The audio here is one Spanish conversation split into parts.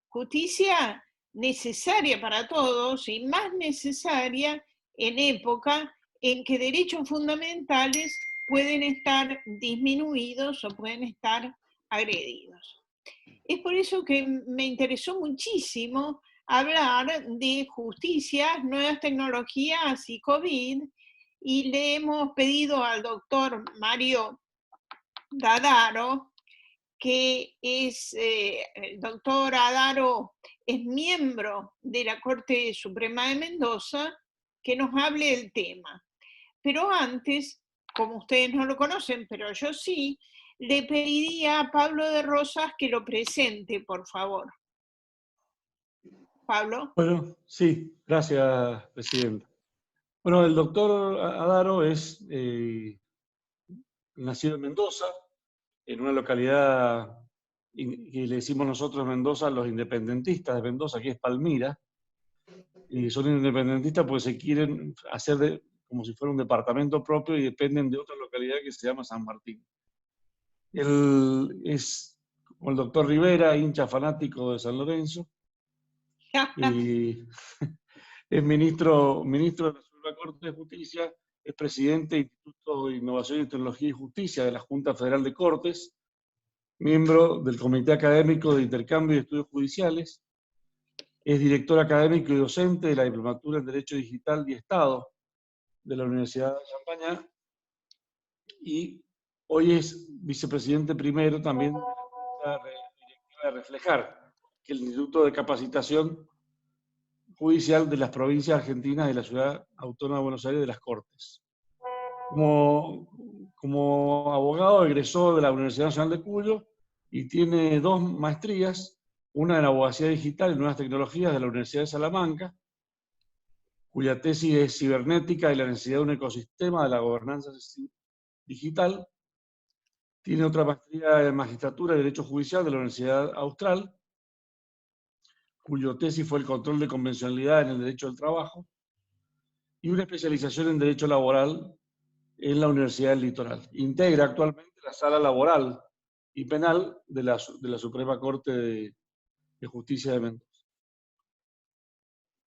justicia necesaria para todos y más necesaria en época en que derechos fundamentales pueden estar disminuidos o pueden estar agredidos. Es por eso que me interesó muchísimo hablar de justicia, nuevas tecnologías y COVID, y le hemos pedido al doctor Mario Dadaro, que es, el doctor Adaro es miembro de la Corte Suprema de Mendoza, que nos hable del tema. Pero antes, como ustedes no lo conocen, pero yo sí, le pediría a Pablo de Rosas que lo presente, por favor. Pablo. Bueno, sí, gracias, Presidenta. Bueno, el doctor Adaro es nacido en Mendoza, en una localidad que le decimos nosotros en Mendoza, los independentistas de Mendoza, que es Palmira, y son independentistas porque se quieren hacer como si fuera un departamento propio y dependen de otra localidad que se llama San Martín. Él es, como el doctor Rivera, hincha fanático de San Lorenzo, y es ministro de la Suprema Corte de Justicia, es presidente del Instituto de Innovación y Tecnología y Justicia de la Junta Federal de Cortes, miembro del Comité Académico de Intercambio y Estudios Judiciales, es director académico y docente de la Diplomatura en Derecho Digital y Estado de la Universidad de Champañá, y hoy es vicepresidente primero también de la directiva de Reflejar, que es el Instituto de Capacitación Judicial de las provincias argentinas de la Ciudad Autónoma de Buenos Aires de las Cortes. Como abogado egresó de la Universidad Nacional de Cuyo y tiene 2 maestrías, una en Abogacía Digital y Nuevas Tecnologías de la Universidad de Salamanca, cuya tesis es Cibernética y la necesidad de un ecosistema de la gobernanza digital. Tiene otra maestría en Magistratura y Derecho Judicial de la Universidad Austral, cuyo tesis fue el control de convencionalidad en el derecho del trabajo, y una especialización en Derecho Laboral en la Universidad del Litoral. Integra actualmente la Sala Laboral y Penal de la Suprema Corte de Justicia de Mendoza.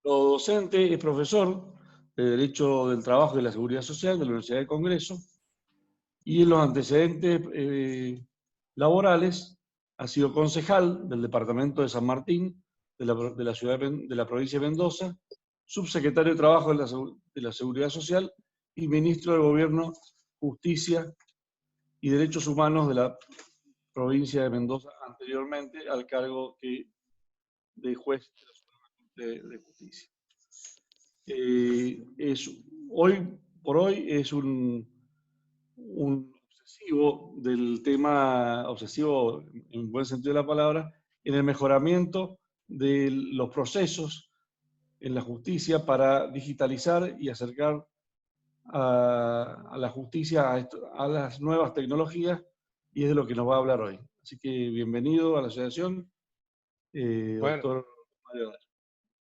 Como docente es profesor de Derecho del Trabajo y la Seguridad Social de la Universidad del Congreso, y en los antecedentes laborales ha sido concejal del departamento de San Martín, de la provincia de Mendoza, subsecretario de Trabajo de la Seguridad Social y ministro del Gobierno, Justicia y Derechos Humanos de la provincia de Mendoza, anteriormente al cargo de juez de la Suprema Corte de Justicia. Hoy por hoy es un obsesivo del tema, obsesivo en buen sentido de la palabra, en el mejoramiento de los procesos en la justicia para digitalizar y acercar a la justicia a las nuevas tecnologías, y es de lo que nos va a hablar hoy. Así que bienvenido a la asociación, doctor Mario Dadaro.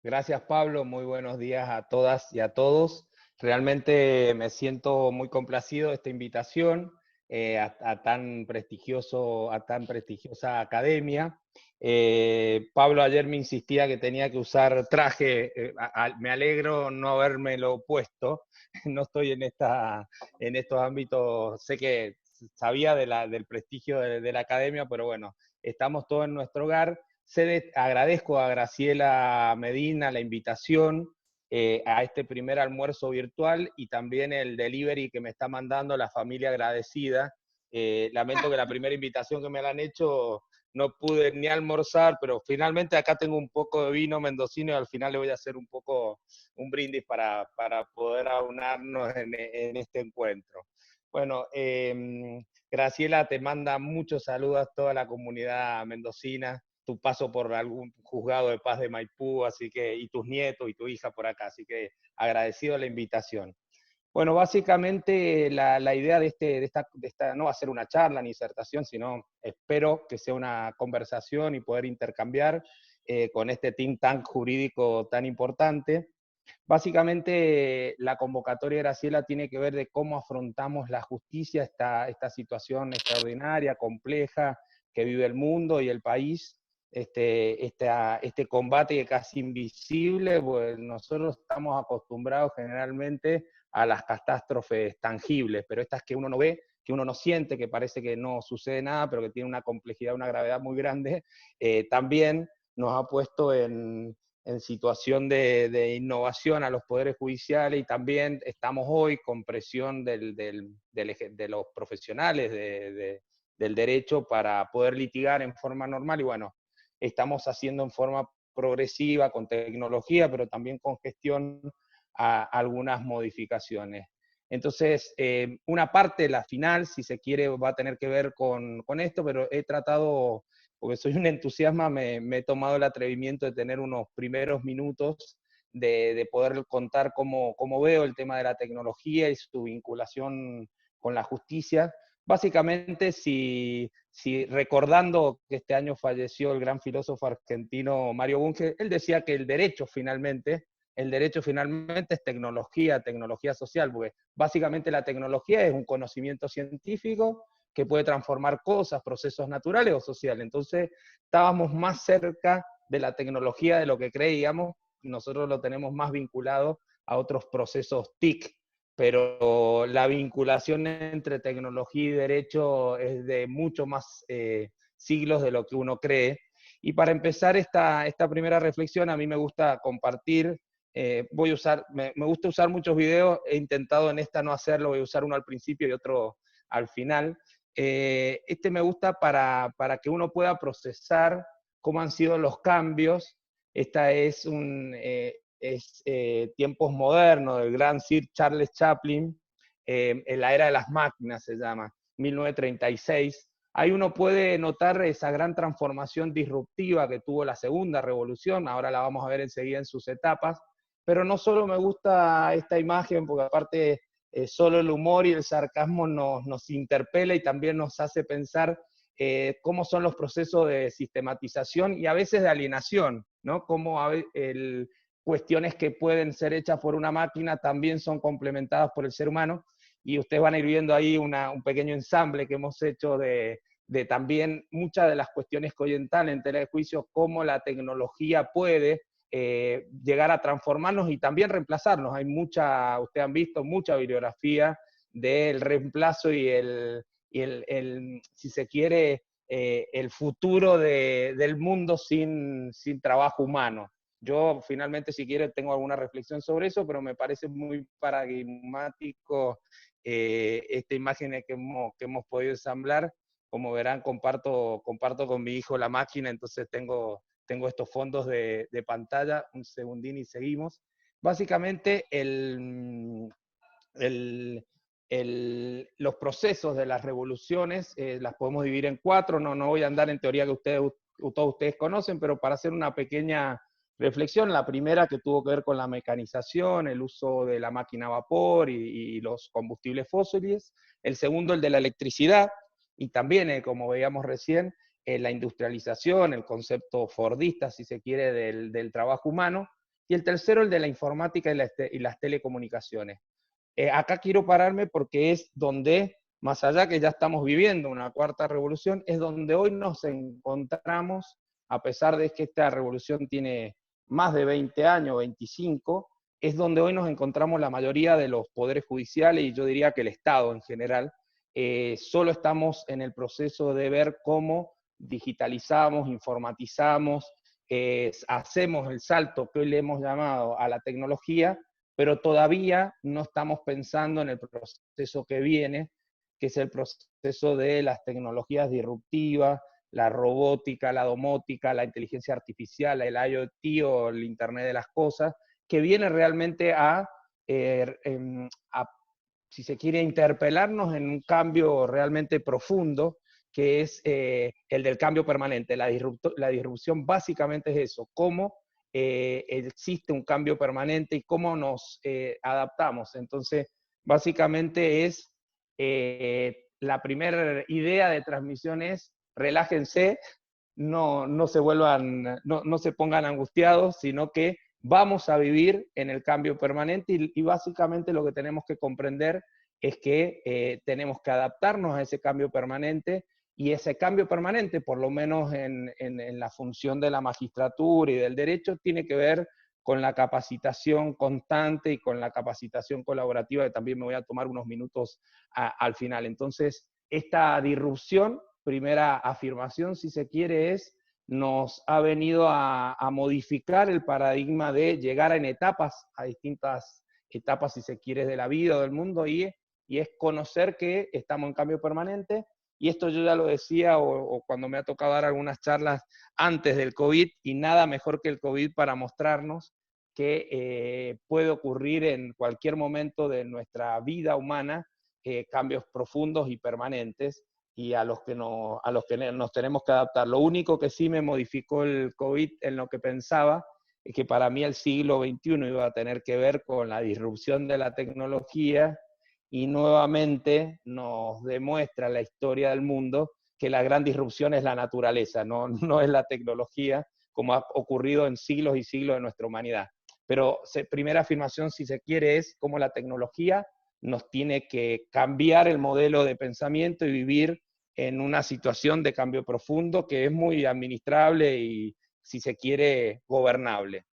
Gracias, Pablo. Muy buenos días a todas y a todos. Realmente me siento muy complacido de esta invitación a tan prestigiosa academia. Pablo ayer me insistía que tenía que usar traje. Me alegro no habérmelo puesto. No estoy en estos ámbitos. Sé que sabía del prestigio de la academia, pero bueno, estamos todos en nuestro hogar. Agradezco a Graciela Medina la invitación a este primer almuerzo virtual y también el delivery que me está mandando la familia agradecida. Lamento que la primera invitación que me la han hecho no pude ni almorzar, pero finalmente acá tengo un poco de vino mendocino y al final le voy a hacer un brindis para poder aunarnos en este encuentro. Bueno, Graciela te manda muchos saludos a toda la comunidad mendocina, tu paso por algún juzgado de paz de Maipú, así que, y tus nietos y tu hija por acá, así que agradecido la invitación. Bueno, básicamente la idea de esta no va a ser una charla ni disertación, sino espero que sea una conversación y poder intercambiar con este think tank jurídico tan importante. Básicamente la convocatoria de Graciela tiene que ver de cómo afrontamos la justicia, esta situación extraordinaria, compleja, que vive el mundo y el país, este combate que casi invisible, pues nosotros estamos acostumbrados generalmente a las catástrofes tangibles, pero estas que uno no ve, que uno no siente, que parece que no sucede nada, pero que tiene una complejidad, una gravedad muy grande, también nos ha puesto en situación de innovación a los poderes judiciales, y también estamos hoy con presión de los profesionales del derecho para poder litigar en forma normal, y bueno, estamos haciendo en forma progresiva, con tecnología, pero también con gestión, algunas modificaciones. Entonces, una parte, la final, si se quiere, va a tener que ver con esto, pero he tratado, porque soy un entusiasta, me he tomado el atrevimiento de tener unos primeros minutos de poder contar cómo veo el tema de la tecnología y su vinculación con la justicia. Básicamente, si recordando que este año falleció el gran filósofo argentino Mario Bunge, él decía que el derecho finalmente es tecnología social, porque básicamente la tecnología es un conocimiento científico que puede transformar cosas, procesos naturales o sociales. Entonces, estábamos más cerca de la tecnología de lo que creíamos, nosotros lo tenemos más vinculado a otros procesos TIC, pero la vinculación entre tecnología y derecho es de mucho más siglos de lo que uno cree. Y para empezar esta primera reflexión, a mí me gusta compartir, me gusta usar muchos videos, he intentado en esta no hacerlo, voy a usar uno al principio y otro al final. Me gusta para que uno pueda procesar cómo han sido los cambios. Esta es Tiempos modernos, del gran Sir Charles Chaplin, en la era de las máquinas se llama, 1936. Ahí uno puede notar esa gran transformación disruptiva que tuvo la segunda revolución, ahora la vamos a ver enseguida en sus etapas, pero no solo me gusta esta imagen, porque aparte solo el humor y el sarcasmo nos interpela y también nos hace pensar cómo son los procesos de sistematización y a veces de alienación, ¿no? Cómo cuestiones que pueden ser hechas por una máquina también son complementadas por el ser humano, y ustedes van a ir viendo ahí un pequeño ensamble que hemos hecho de también muchas de las cuestiones que hoy en en tela de juicio, cómo la tecnología puede llegar a transformarnos y también reemplazarnos. Hay ustedes han visto mucha bibliografía del reemplazo y si se quiere, el futuro del mundo sin trabajo humano. Yo finalmente, si quiere, tengo alguna reflexión sobre eso, pero me parece muy paradigmático esta imagen que hemos podido ensamblar. Como verán, comparto con mi hijo la máquina, entonces tengo estos fondos de pantalla. Un segundín y seguimos. Básicamente, los procesos de las revoluciones las podemos dividir en 4, no voy a andar en teoría que todos ustedes conocen, pero para hacer una pequeña reflexión, la primera que tuvo que ver con la mecanización, el uso de la máquina a vapor y los combustibles fósiles. El segundo, el de la electricidad, y también, como veíamos recién, la industrialización, el concepto fordista, si se quiere, del trabajo humano. Y el tercero, el de la informática y las telecomunicaciones. Acá quiero pararme porque es donde, más allá que ya estamos viviendo una cuarta revolución, es donde hoy nos encontramos, a pesar de que esta revolución tiene más de 20 años, 25, es donde hoy nos encontramos la mayoría de los poderes judiciales, y yo diría que el Estado en general. Solo estamos en el proceso de ver cómo digitalizamos, informatizamos, hacemos el salto que hoy le hemos llamado a la tecnología, pero todavía no estamos pensando en el proceso que viene, que es el proceso de las tecnologías disruptivas, la robótica, la domótica, la inteligencia artificial, el IoT o el Internet de las Cosas, que viene realmente si se quiere, interpelarnos en un cambio realmente profundo, que es el del cambio permanente. La disrupción básicamente es eso, cómo existe un cambio permanente y cómo nos adaptamos. Entonces, básicamente es la primera idea de transmisión es: relájense, no se pongan angustiados, sino que vamos a vivir en el cambio permanente, y básicamente lo que tenemos que comprender es que tenemos que adaptarnos a ese cambio permanente, Y ese cambio permanente, por lo menos en la función de la magistratura y del derecho, tiene que ver con la capacitación constante y con la capacitación colaborativa, que también me voy a tomar unos minutos al final. Entonces, esta disrupción, primera afirmación, si se quiere, nos ha venido a modificar el paradigma de llegar en etapas, a distintas etapas, si se quiere, de la vida o del mundo, y es conocer que estamos en cambio permanente. Y esto yo ya lo decía o cuando me ha tocado dar algunas charlas antes del COVID, y nada mejor que el COVID para mostrarnos que puede ocurrir en cualquier momento de nuestra vida humana cambios profundos y permanentes, y a los que nos tenemos que adaptar. Lo único que sí me modificó el COVID en lo que pensaba es que para mí el siglo XXI iba a tener que ver con la disrupción de la tecnología, y nuevamente nos demuestra la historia del mundo que la gran disrupción es la naturaleza, no es la tecnología, como ha ocurrido en siglos y siglos de nuestra humanidad. Pero primera afirmación, si se quiere, es cómo la tecnología nos tiene que cambiar el modelo de pensamiento y vivir en una situación de cambio profundo que es muy administrable y, si se quiere, gobernable.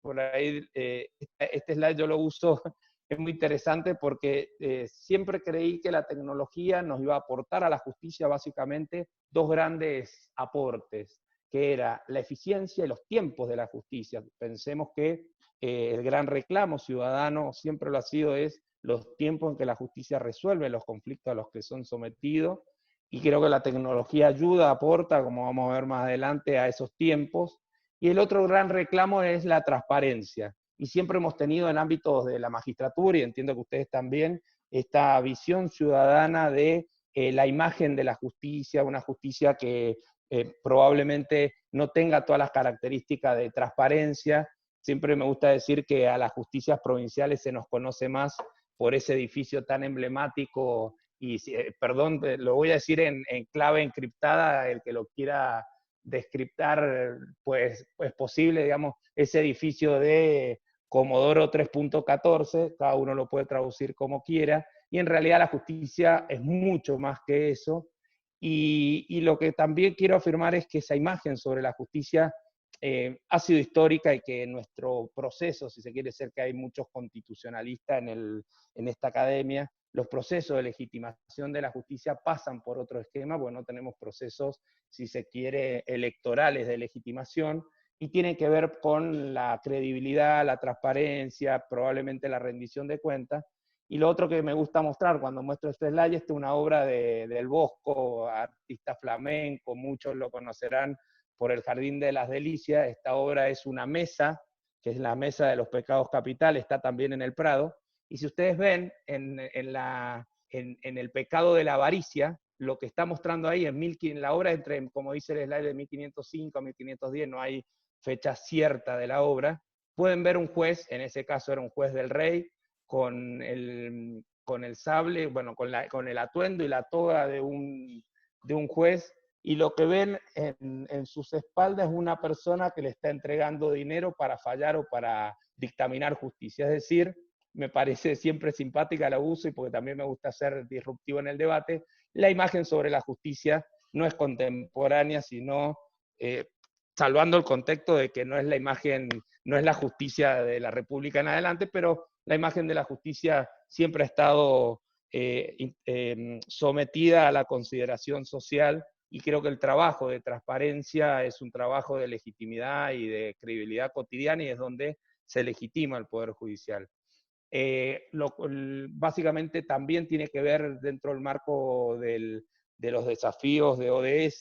Por ahí, este slide yo lo uso, es muy interesante porque siempre creí que la tecnología nos iba a aportar a la justicia básicamente dos grandes aportes, que era la eficiencia y los tiempos de la justicia. Pensemos que el gran reclamo ciudadano siempre lo ha sido, es los tiempos en que la justicia resuelve los conflictos a los que son sometidos, y creo que la tecnología ayuda, aporta, como vamos a ver más adelante, a esos tiempos. Y el otro gran reclamo es la transparencia. Y siempre hemos tenido en ámbitos de la magistratura, y entiendo que ustedes también, esta visión ciudadana de la imagen de la justicia, una justicia que probablemente no tenga todas las características de transparencia. Siempre me gusta decir que a las justicias provinciales se nos conoce más por ese edificio tan emblemático, y perdón, lo voy a decir en clave encriptada, el que lo quiera descriptar, pues es posible, digamos, ese edificio de Comodoro 3.14, cada uno lo puede traducir como quiera, y en realidad la justicia es mucho más que eso, y lo que también quiero afirmar es que esa imagen sobre la justicia ha sido histórica, y que nuestro proceso, si se quiere, ser que hay muchos constitucionalistas en esta academia, los procesos de legitimación de la justicia pasan por otro esquema, porque no tenemos procesos, si se quiere, electorales de legitimación, y tienen que ver con la credibilidad, la transparencia, probablemente la rendición de cuentas. Y lo otro que me gusta mostrar cuando muestro este slide, esta es una obra del Bosco, artista flamenco, muchos lo conocerán por el Jardín de las Delicias. Esta obra es una mesa, que es la mesa de los pecados capitales, está también en el Prado. Y si ustedes ven en el pecado de la avaricia, lo que está mostrando ahí en la obra, entre, como dice el slide, de 1505 a 1510, no hay fecha cierta de la obra. Pueden ver un juez, en ese caso era un juez del rey, con el sable, bueno, con el atuendo y la toga de un juez, y lo que ven en sus espaldas es una persona que le está entregando dinero para fallar o para dictaminar justicia. Es decir, me parece siempre simpática, la uso, y porque también me gusta ser disruptivo en el debate, la imagen sobre la justicia no es contemporánea, sino salvando el contexto de que no es la imagen, no es la justicia de la República en adelante, pero la imagen de la justicia siempre ha estado sometida a la consideración social, y creo que el trabajo de transparencia es un trabajo de legitimidad y de credibilidad cotidiana, y es donde se legitima el Poder Judicial. Básicamente también tiene que ver dentro del marco de los desafíos de ODS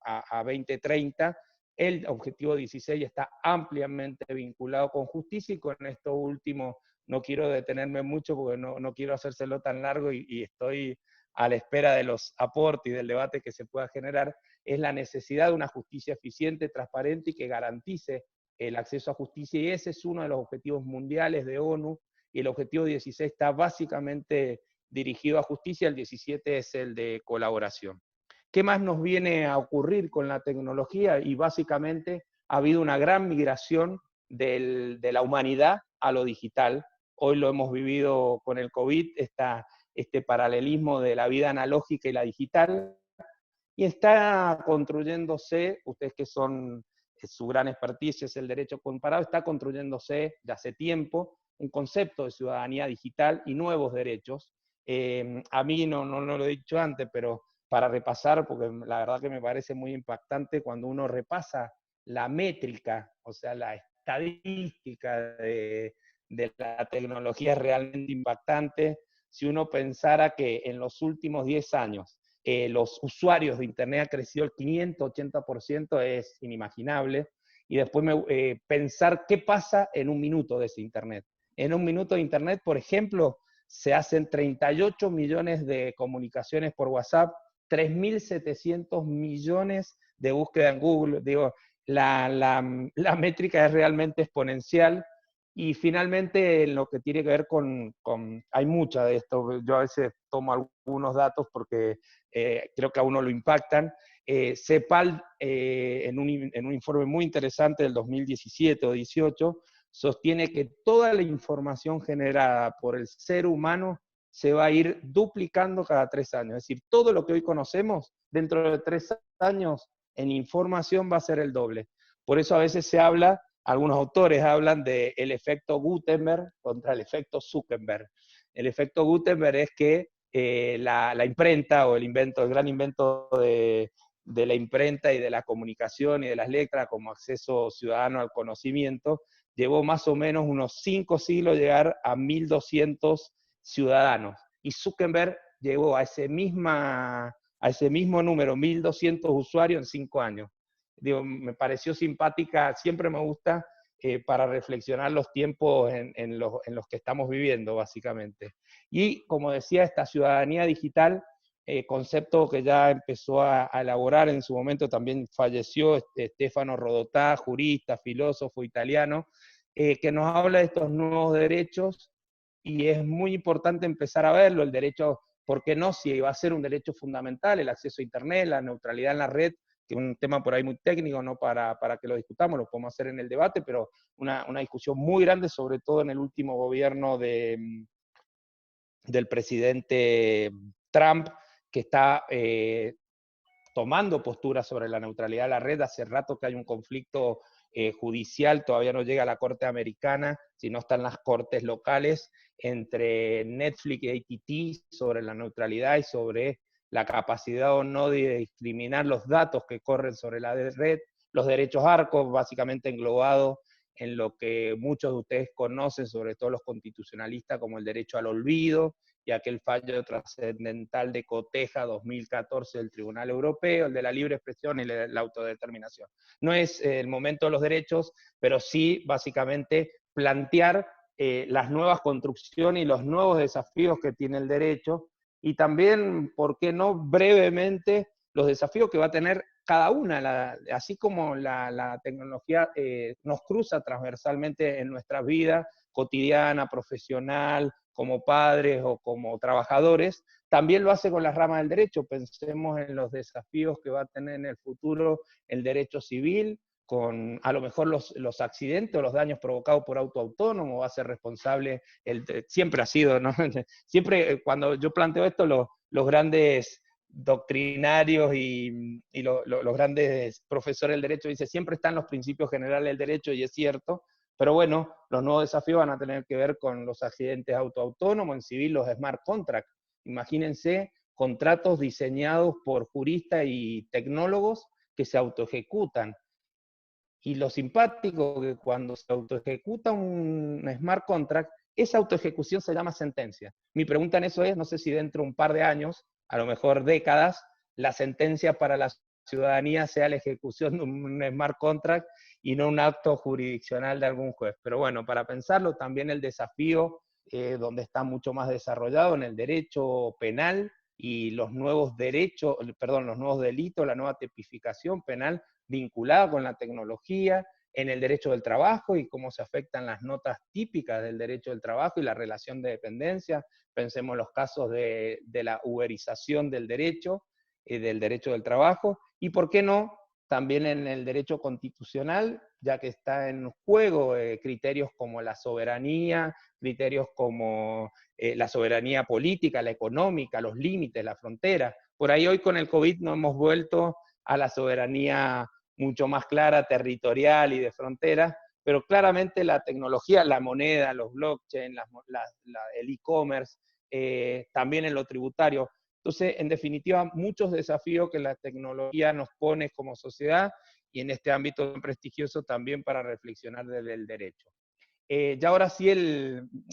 a 2030, el objetivo 16 está ampliamente vinculado con justicia, y con esto último no quiero detenerme mucho porque no quiero hacérselo tan largo, y estoy a la espera de los aportes y del debate que se pueda generar. Es la necesidad de una justicia eficiente, transparente y que garantice el acceso a justicia, y ese es uno de los objetivos mundiales de ONU, y el objetivo 16 está básicamente dirigido a justicia, el 17 es el de colaboración. ¿Qué más nos viene a ocurrir con la tecnología? Y básicamente ha habido una gran migración de la humanidad a lo digital. Hoy lo hemos vivido con el COVID, esta este paralelismo de la vida analógica y la digital, y está construyéndose, ustedes que son, su gran expertise es el derecho comparado, está construyéndose de hace tiempo un concepto de ciudadanía digital y nuevos derechos. A mí no lo he dicho antes, pero para repasar, porque la verdad que me parece muy impactante cuando uno repasa la métrica, o sea, la estadística de la tecnología es realmente impactante. Si uno pensara que en los últimos 10 años los usuarios de Internet han crecido el 580%, es inimaginable. Y después pensar qué pasa en un minuto de ese Internet. En un minuto de Internet, por ejemplo, se hacen 38 millones de comunicaciones por WhatsApp, 3.700 millones de búsqueda en Google. Digo, la métrica es realmente exponencial. Y finalmente, en lo que tiene que ver hay mucha de esto, yo a veces tomo algunos datos porque creo que a uno lo impactan. CEPAL, en un informe muy interesante del 2017 o 18, sostiene que toda la información generada por el ser humano se va a ir duplicando cada 3 años. Es decir, todo lo que hoy conocemos, dentro de 3 años, en información va a ser el doble. Por eso a veces se habla, algunos autores hablan del efecto Gutenberg contra el efecto Zuckerberg. El efecto Gutenberg es que la imprenta o el gran invento de la imprenta y de la comunicación y de las letras como acceso ciudadano al conocimiento, llevó más o menos unos 5 siglos llegar a 1.200 ciudadanos. Y Zuckerberg llegó a ese mismo número, 1.200 usuarios en 5 años. Digo, me pareció simpática, siempre me gusta para reflexionar los tiempos en los que estamos viviendo, básicamente. Y como decía, esta ciudadanía digital, concepto que ya empezó a elaborar en su momento, también falleció Stefano Rodotà, jurista, filósofo italiano, que nos habla de estos nuevos derechos, y es muy importante empezar a verlo, el derecho, ¿por qué no? Si va a ser un derecho fundamental, el acceso a Internet, la neutralidad en la red, que es un tema por ahí muy técnico, no para que lo discutamos, lo podemos hacer en el debate, pero una discusión muy grande, sobre todo en el último gobierno del presidente Trump, que está tomando postura sobre la neutralidad de la red. Hace rato que hay un conflicto judicial, todavía no llega a la Corte Americana, sino están las cortes locales, entre Netflix y AT&T sobre la neutralidad y sobre la capacidad o no de discriminar los datos que corren sobre la red, los derechos ARCO, básicamente englobados en lo que muchos de ustedes conocen, sobre todo los constitucionalistas, como el derecho al olvido, y aquel fallo trascendental de Coteja 2014 del Tribunal Europeo, el de la libre expresión y la autodeterminación. No es el momento de los derechos, pero sí básicamente plantear las nuevas construcciones y los nuevos desafíos que tiene el derecho, y también, ¿por qué no brevemente, los desafíos que va a tener cada una, así como la tecnología nos cruza transversalmente en nuestra vida cotidiana, profesional, como padres o como trabajadores, también lo hace con las ramas del derecho. Pensemos en los desafíos que va a tener en el futuro el derecho civil, con a lo mejor los accidentes o los daños provocados por auto autónomo, va a ser responsable, siempre ha sido, ¿no? Siempre cuando yo planteo esto, los grandes doctrinarios y los grandes profesores del derecho dicen, siempre están los principios generales del derecho, y es cierto, pero bueno, los nuevos desafíos van a tener que ver con los accidentes autónomos, en civil los smart contracts. Imagínense contratos diseñados por juristas y tecnólogos que se autoejecutan. Y lo simpático que cuando se autoejecuta un smart contract, esa autoejecución se llama sentencia. Mi pregunta en eso es, no sé si dentro de un par de años, a lo mejor décadas, la sentencia para la ciudadanía sea la ejecución de un smart contract y no un acto jurisdiccional de algún juez. Pero bueno, para pensarlo, también el desafío donde está mucho más desarrollado en el derecho penal y los nuevos derechos, perdón, los nuevos delitos, la nueva tipificación penal vinculada con la tecnología, en el derecho del trabajo y cómo se afectan las notas típicas del derecho del trabajo y la relación de dependencia. Pensemos en los casos de la uberización del derecho del trabajo, y por qué no, también en el derecho constitucional, ya que está en juego criterios como la soberanía, criterios como la soberanía política, la económica, los límites, la frontera. Por ahí hoy con el COVID no hemos vuelto a la soberanía mucho más clara, territorial y de frontera, pero claramente la tecnología, la moneda, los blockchain, el e-commerce, también en lo tributario. Entonces, en definitiva, muchos desafíos que la tecnología nos pone como sociedad y en este ámbito tan prestigioso también para reflexionar del derecho. Ya ahora sí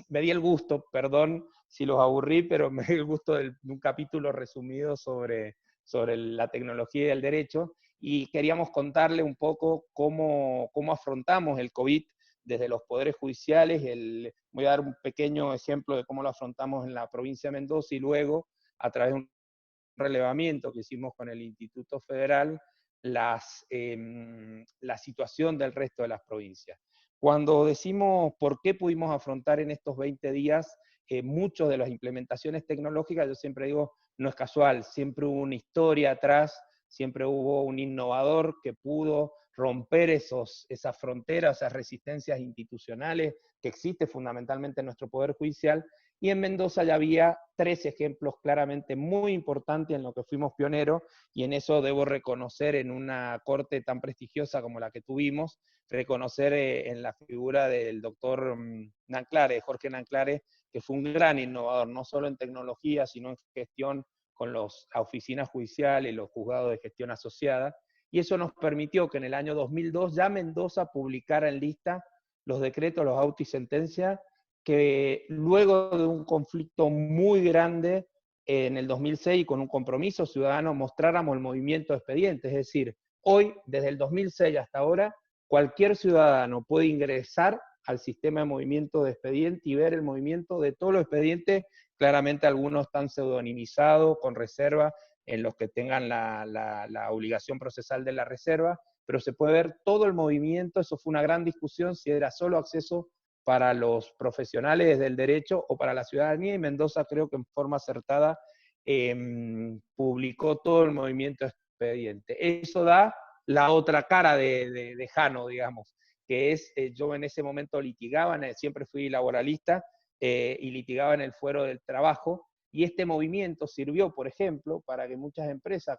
me di el gusto, perdón si los aburrí, pero me di el gusto de un capítulo resumido sobre la tecnología y el derecho, y queríamos contarle un poco cómo afrontamos el COVID desde los poderes judiciales. Voy a dar un pequeño ejemplo de cómo lo afrontamos en la provincia de Mendoza y luego, a través de un relevamiento que hicimos con el Instituto Federal, la situación del resto de las provincias. Cuando decimos por qué pudimos afrontar en estos 20 días muchas de las implementaciones tecnológicas, yo siempre digo, no es casual, siempre hubo una historia atrás, siempre hubo un innovador que pudo romper esas fronteras, esas resistencias institucionales que existen fundamentalmente en nuestro Poder Judicial, y en Mendoza ya había 3 ejemplos claramente muy importantes en lo que fuimos pioneros, y en eso debo reconocer en una corte tan prestigiosa como la que tuvimos, reconocer en la figura del doctor Nanclares, Jorge Nanclares, que fue un gran innovador, no solo en tecnología, sino en gestión con las oficinas judiciales y los juzgados de gestión asociada, y eso nos permitió que en el año 2002 ya Mendoza publicara en lista los decretos, los autos y sentencias, que luego de un conflicto muy grande en el 2006 con un compromiso ciudadano mostráramos el movimiento de expedientes. Es decir, hoy, desde el 2006 hasta ahora, cualquier ciudadano puede ingresar al sistema de movimiento de expediente y ver el movimiento de todos los expedientes. Claramente algunos están pseudonimizados, con reserva, en los que tengan la obligación procesal de la reserva, pero se puede ver todo el movimiento. Eso fue una gran discusión, si era solo acceso para los profesionales del derecho o para la ciudadanía, y Mendoza creo que en forma acertada publicó todo el movimiento expediente. Eso da la otra cara de Jano, digamos, que es, yo en ese momento litigaba, siempre fui laboralista, y litigaba en el fuero del trabajo, y este movimiento sirvió, por ejemplo, para que muchas empresas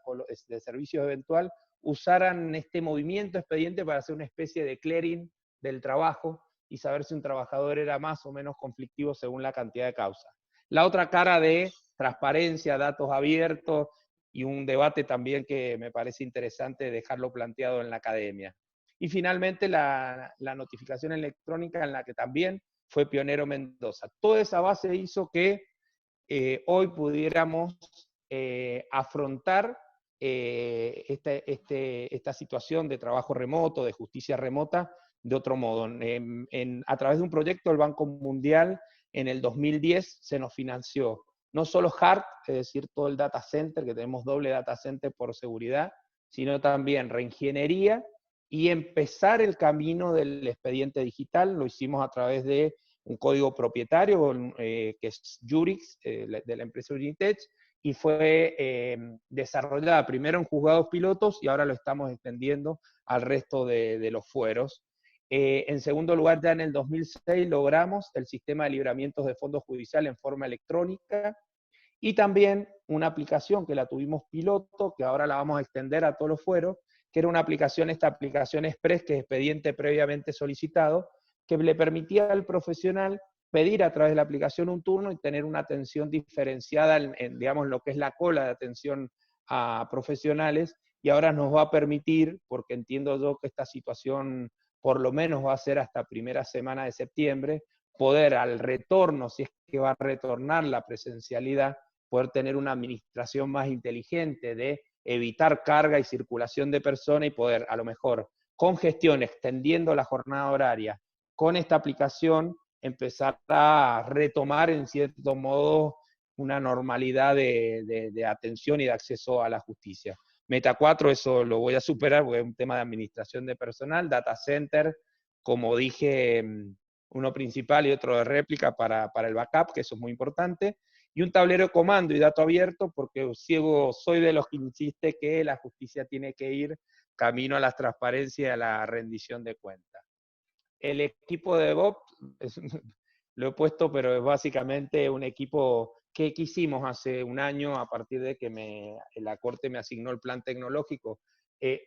de servicios eventual usaran este movimiento expediente para hacer una especie de clearing del trabajo y saber si un trabajador era más o menos conflictivo según la cantidad de causas. La otra cara de transparencia, datos abiertos, y un debate también que me parece interesante dejarlo planteado en la academia. Y finalmente la notificación electrónica, en la que también fue pionero Mendoza. Toda esa base hizo que hoy pudiéramos afrontar esta situación de trabajo remoto, de justicia remota, de otro modo. A través de un proyecto del Banco Mundial, en el 2010 se nos financió no solo HART, es decir, todo el data center, que tenemos doble data center por seguridad, sino también reingeniería y empezar el camino del expediente digital. Lo hicimos a través de un código propietario que es Jurix, de la empresa Unitech, y fue desarrollada primero en juzgados pilotos y ahora lo estamos extendiendo al resto de los fueros. En segundo lugar, ya en el 2006 logramos el sistema de libramientos de fondos judiciales en forma electrónica, y también una aplicación que la tuvimos piloto, que ahora la vamos a extender a todos los fueros, que era esta aplicación Express, que es expediente previamente solicitado, que le permitía al profesional pedir a través de la aplicación un turno y tener una atención diferenciada en digamos, lo que es la cola de atención a profesionales, y ahora nos va a permitir, porque entiendo yo que esta situación por lo menos va a ser hasta primera semana de septiembre, poder al retorno, si es que va a retornar la presencialidad, poder tener una administración más inteligente de evitar carga y circulación de personas y poder, a lo mejor, con gestión, extendiendo la jornada horaria, con esta aplicación, empezar a retomar en cierto modo una normalidad de atención y de acceso a la justicia. Meta 4, eso lo voy a superar porque es un tema de administración de personal, data center, como dije, uno principal y otro de réplica para el backup, que eso es muy importante. y un tablero de comando y dato abierto, porque soy de los que insiste que la justicia tiene que ir camino a la transparencia y a la rendición de cuentas. El equipo de DevOps, lo he puesto, pero es básicamente un equipo que hicimos hace un año a partir de que la Corte me asignó el plan tecnológico.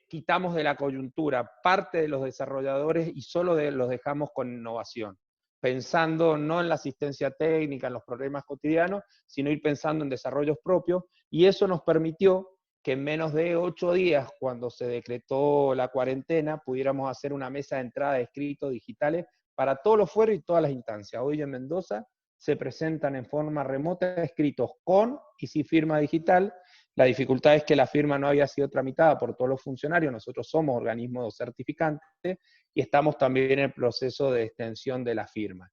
Quitamos de la coyuntura parte de los desarrolladores y solo los dejamos con innovación, pensando no en la asistencia técnica, en los problemas cotidianos, sino ir pensando en desarrollos propios, y eso nos permitió que en menos de 8 días, cuando se decretó la cuarentena, pudiéramos hacer una mesa de entrada de escritos digitales para todos los fueros y todas las instancias. Hoy en Mendoza se presentan en forma remota escritos con y sin firma digital. La dificultad es que la firma no había sido tramitada por todos los funcionarios, nosotros somos organismos certificantes y estamos también en el proceso de extensión de la firma.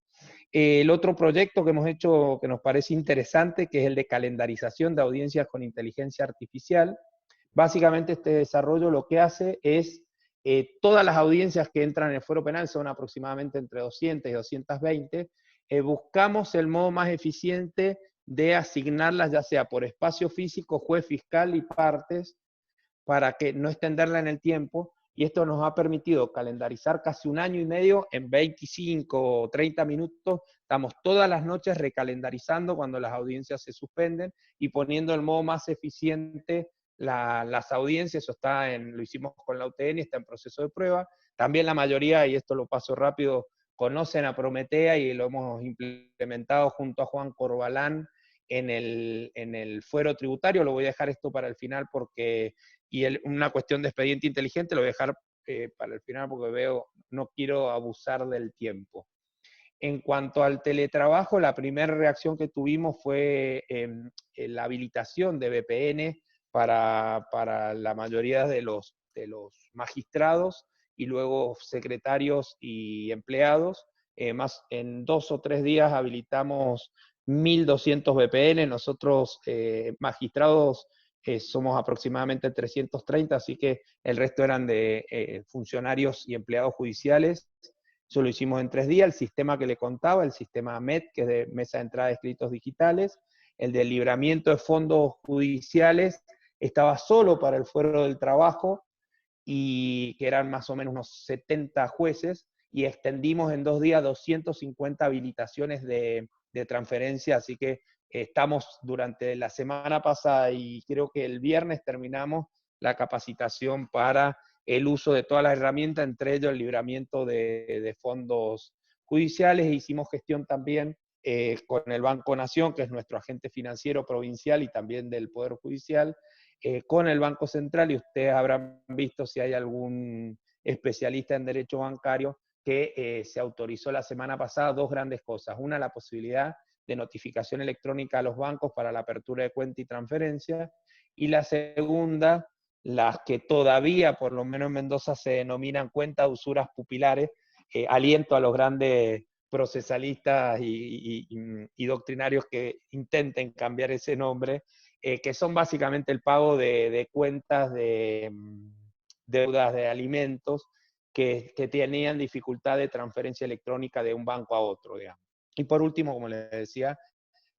El otro proyecto que hemos hecho que nos parece interesante, que es el de calendarización de audiencias con inteligencia artificial. Básicamente este desarrollo lo que hace es, todas las audiencias que entran en el fuero penal son aproximadamente entre 200 y 220, buscamos el modo más eficiente de asignarlas, ya sea por espacio físico, juez, fiscal y partes, para que no extenderla en el tiempo, y esto nos ha permitido calendarizar casi 1 año y medio en 25 o 30 minutos. Estamos todas las noches recalendarizando cuando las audiencias se suspenden y poniendo el modo más eficiente las audiencias. Eso lo hicimos con la UTN, está en proceso de prueba. También la mayoría, y esto lo paso rápido, conocen a Prometea y lo hemos implementado junto a Juan Corbalán en el fuero tributario. Lo voy a dejar esto para el final porque... Y una cuestión de expediente inteligente lo voy a dejar para el final porque no quiero abusar del tiempo. En cuanto al teletrabajo, la primera reacción que tuvimos fue la habilitación de VPN para la mayoría de los magistrados y luego secretarios y empleados. En 2 o 3 días habilitamos 1.200 VPN. Nosotros, magistrados, somos aproximadamente 330, así que el resto eran de funcionarios y empleados judiciales. Eso lo hicimos en 3 días. El sistema que le contaba, el sistema MET, que es de Mesa de Entrada de Escritos Digitales, el de libramiento de fondos judiciales, estaba solo para el fuero del trabajo, y que eran más o menos unos 70 jueces, y extendimos en 2 días 250 habilitaciones de transferencia, así que estamos durante la semana pasada y creo que el viernes terminamos la capacitación para el uso de todas las herramientas, entre ellos el libramiento de fondos judiciales. Hicimos gestión también con el Banco Nación, que es nuestro agente financiero provincial y también del Poder Judicial, con el Banco Central, y ustedes habrán visto si hay algún especialista en derecho bancario que se autorizó la semana pasada 2 grandes cosas. Una, la posibilidad de notificación electrónica a los bancos para la apertura de cuenta y transferencia, y la segunda, las que todavía, por lo menos en Mendoza, se denominan cuentas de usuras pupilares. Aliento a los grandes procesalistas y doctrinarios que intenten cambiar ese nombre, que son básicamente el pago de cuentas de deudas de alimentos que tenían dificultad de transferencia electrónica de un banco a otro, digamos. Y por último, como les decía,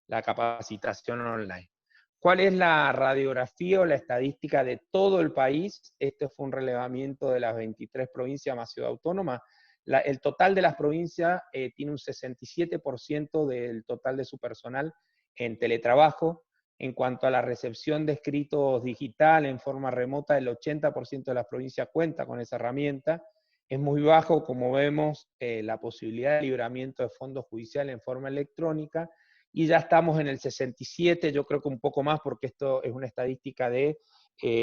la capacitación online. ¿Cuál es la radiografía o la estadística de todo el país? Este fue un relevamiento de las 23 provincias más ciudad autónoma. El total de las provincias tiene un 67% del total de su personal en teletrabajo. En cuanto a la recepción de escritos digital en forma remota, el 80% de las provincias cuenta con esa herramienta. Es muy bajo, como vemos, la posibilidad de libramiento de fondos judiciales en forma electrónica, y ya estamos en el 67, yo creo que un poco más, porque esto es una estadística de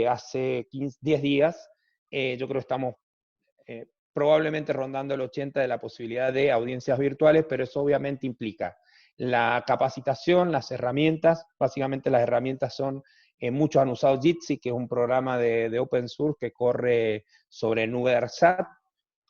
hace 10 días. Yo creo que estamos probablemente rondando el 80 de la posibilidad de audiencias virtuales, pero eso obviamente implica la capacitación, las herramientas. Básicamente las herramientas son, muchos han usado Jitsi, que es un programa de open source que corre sobre nube RSAT.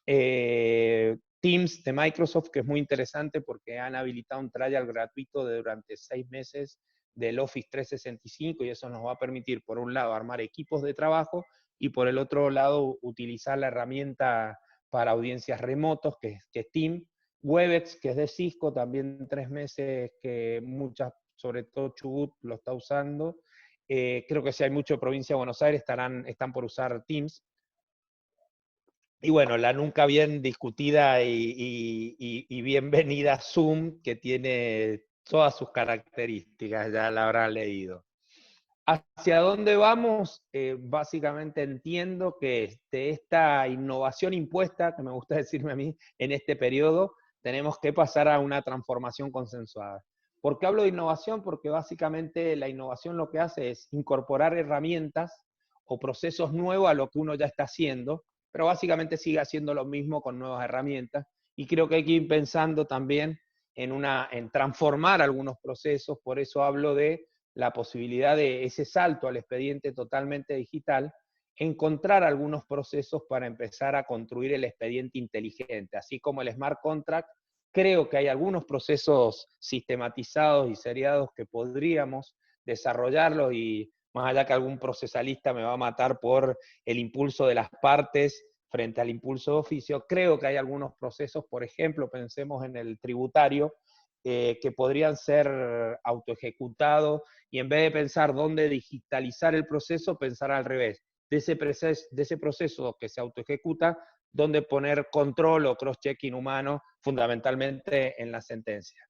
Teams de Microsoft, que es muy interesante porque han habilitado un trial gratuito durante 6 meses del Office 365, y eso nos va a permitir, por un lado, armar equipos de trabajo, y por el otro lado, utilizar la herramienta para audiencias remotos, que es Team. Webex, que es de Cisco, también 3 meses, que muchas sobre todo Chubut lo está usando. Creo que si hay mucho provincia de Buenos Aires están por usar Teams. Y bueno, la nunca bien discutida y bienvenida Zoom, que tiene todas sus características, ya la habrán leído. ¿Hacia dónde vamos? Básicamente entiendo que esta innovación impuesta, que me gusta decirme a mí, en este periodo, tenemos que pasar a una transformación consensuada. ¿Por qué hablo de innovación? Porque básicamente la innovación lo que hace es incorporar herramientas o procesos nuevos a lo que uno ya está haciendo, pero básicamente sigue haciendo lo mismo con nuevas herramientas. Y creo que hay que ir pensando también en transformar algunos procesos, por eso hablo de la posibilidad de ese salto al expediente totalmente digital, encontrar algunos procesos para empezar a construir el expediente inteligente, así como el smart contract. Creo que hay algunos procesos sistematizados y seriados que podríamos desarrollarlos, y más allá que algún procesalista me va a matar por el impulso de las partes frente al impulso de oficio, creo que hay algunos procesos, por ejemplo, pensemos en el tributario, que podrían ser autoejecutados, y en vez de pensar dónde digitalizar el proceso, pensar al revés, de ese proceso que se autoejecuta, dónde poner control o cross-checking humano, fundamentalmente en la sentencia.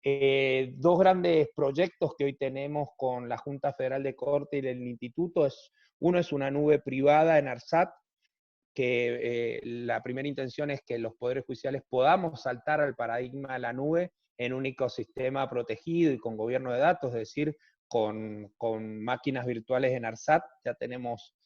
Dos grandes proyectos que hoy tenemos con la Junta Federal de Corte y el Instituto, uno es una nube privada en ARSAT, que la primera intención es que los poderes judiciales podamos saltar al paradigma de la nube en un ecosistema protegido y con gobierno de datos, es decir, con máquinas virtuales en ARSAT. Ya tenemos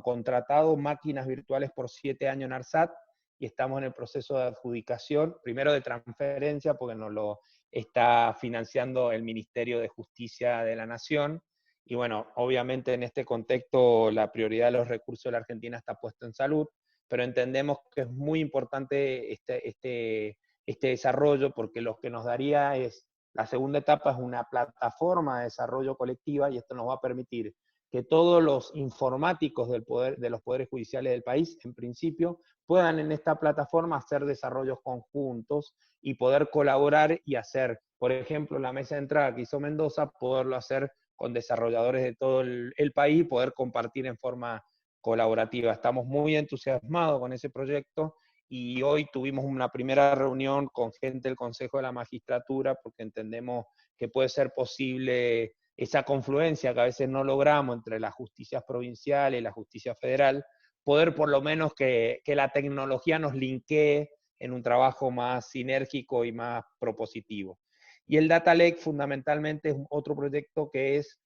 contratado máquinas virtuales por 7 años en ARSAT, y estamos en el proceso de adjudicación, primero de transferencia, porque nos lo está financiando el Ministerio de Justicia de la Nación. Y bueno, obviamente en este contexto la prioridad de los recursos de la Argentina está puesta en salud, pero entendemos que es muy importante este desarrollo, porque lo que nos daría es, la segunda etapa es una plataforma de desarrollo colectiva, y esto nos va a permitir que todos los informáticos de los poderes judiciales del país, en principio, puedan en esta plataforma hacer desarrollos conjuntos y poder colaborar y hacer, por ejemplo, la mesa de entrada que hizo Mendoza, poderlo hacer con desarrolladores de todo el país y poder compartir en forma colaborativa. Estamos muy entusiasmados con ese proyecto, y hoy tuvimos una primera reunión con gente del Consejo de la Magistratura, porque entendemos que puede ser posible esa confluencia que a veces no logramos entre las justicias provinciales y la justicia federal, poder por lo menos que la tecnología nos linkee en un trabajo más sinérgico y más propositivo. Y el Data Lake fundamentalmente es otro proyecto que es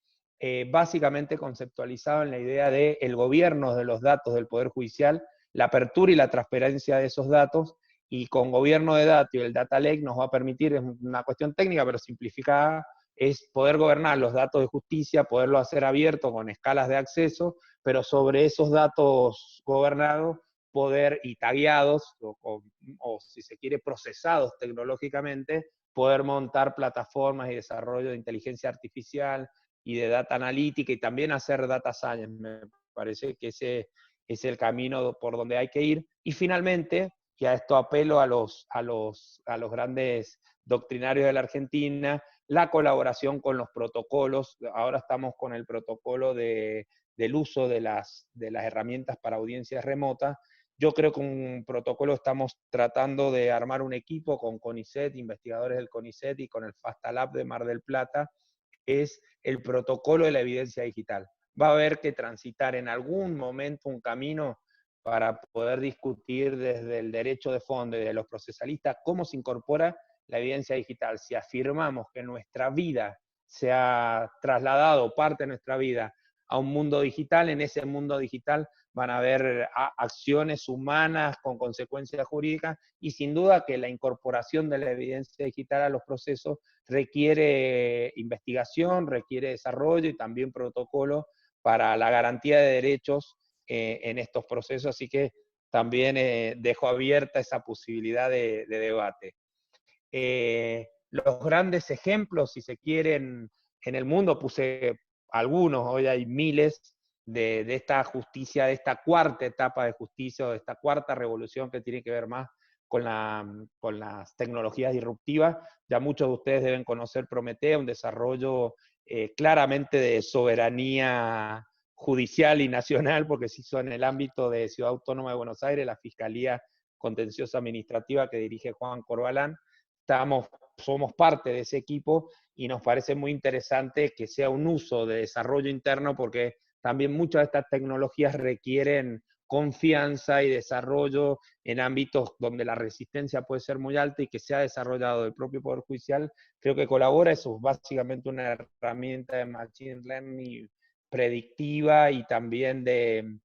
básicamente conceptualizado en la idea de el gobierno de los datos del Poder Judicial, la apertura y la transparencia de esos datos, y con gobierno de datos y el Data Lake nos va a permitir, es una cuestión técnica pero simplificada, es poder gobernar los datos de justicia, poderlo hacer abierto con escalas de acceso, pero sobre esos datos gobernados poder, y tagueados, o si se quiere procesados tecnológicamente, poder montar plataformas y desarrollo de inteligencia artificial y de data analítica, y también hacer data science. Me parece que ese es el camino por donde hay que ir. Y finalmente, y a esto apelo a los grandes doctrinarios de la Argentina, la colaboración con los protocolos. Ahora estamos con el protocolo del uso de las herramientas para audiencias remotas. Yo creo que un protocolo estamos tratando de armar un equipo con CONICET, investigadores del CONICET, y con el FASTA-Lab de Mar del Plata, es el protocolo de la evidencia digital. Va a haber que transitar en algún momento un camino para poder discutir desde el derecho de fondo y de los procesalistas cómo se incorpora la evidencia digital. Si afirmamos que nuestra vida se ha trasladado, parte de nuestra vida, a un mundo digital, en ese mundo digital van a haber acciones humanas con consecuencias jurídicas, y sin duda que la incorporación de la evidencia digital a los procesos requiere investigación, requiere desarrollo y también protocolo para la garantía de derechos en estos procesos, así que también dejo abierta esa posibilidad de debate. Los grandes ejemplos, si se quieren, en el mundo, puse algunos, hoy hay miles de esta justicia, de esta cuarta etapa de justicia, o de esta cuarta revolución que tiene que ver más con las tecnologías disruptivas. Ya muchos de ustedes deben conocer Prometeo, un desarrollo claramente de soberanía judicial y nacional, porque se hizo en el ámbito de Ciudad Autónoma de Buenos Aires, la Fiscalía Contenciosa Administrativa que dirige Juan Corbalán. Somos parte de ese equipo y nos parece muy interesante que sea un uso de desarrollo interno, porque también muchas de estas tecnologías requieren confianza y desarrollo en ámbitos donde la resistencia puede ser muy alta, y que sea desarrollado del propio Poder Judicial, creo que colabora. Eso es básicamente una herramienta de Machine Learning predictiva y también de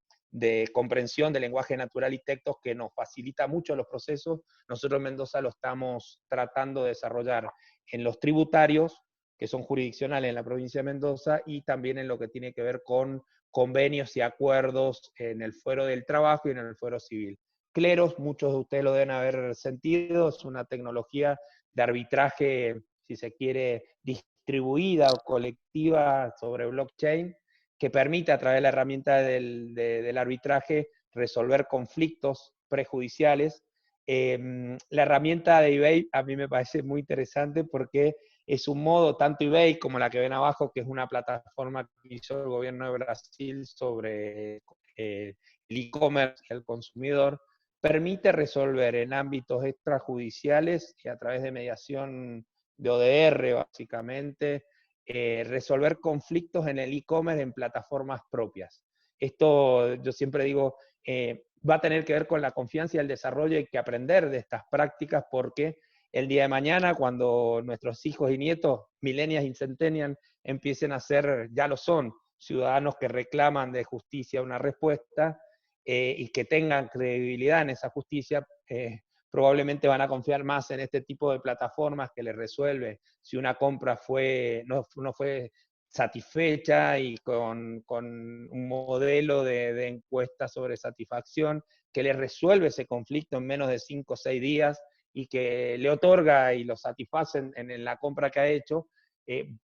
comprensión del lenguaje natural y textos, que nos facilita mucho los procesos. Nosotros en Mendoza lo estamos tratando de desarrollar en los tributarios, que son jurisdiccionales en la provincia de Mendoza, y también en lo que tiene que ver con convenios y acuerdos en el fuero del trabajo y en el fuero civil. Cleros, muchos de ustedes lo deben haber sentido, es una tecnología de arbitraje, si se quiere, distribuida o colectiva sobre blockchain, que permite a través de la herramienta del arbitraje resolver conflictos prejudiciales. La herramienta de eBay a mí me parece muy interesante, porque es un modo, tanto eBay como la que ven abajo, que es una plataforma que hizo el gobierno de Brasil sobre el e-commerce y el consumidor, permite resolver en ámbitos extrajudiciales y a través de mediación de ODR, básicamente, resolver conflictos en el e-commerce en plataformas propias. Esto, yo siempre digo, va a tener que ver con la confianza y el desarrollo. Hay que aprender de estas prácticas, porque el día de mañana, cuando nuestros hijos y nietos, millennials y centennials, empiecen a ser, ya lo son, ciudadanos que reclaman de justicia una respuesta, y que tengan credibilidad en esa justicia, probablemente van a confiar más en este tipo de plataformas que les resuelve si una compra no fue satisfecha, y con un modelo de encuesta sobre satisfacción que le resuelve ese conflicto en menos de 5 o 6 días, y que le otorga y lo satisface en la compra que ha hecho.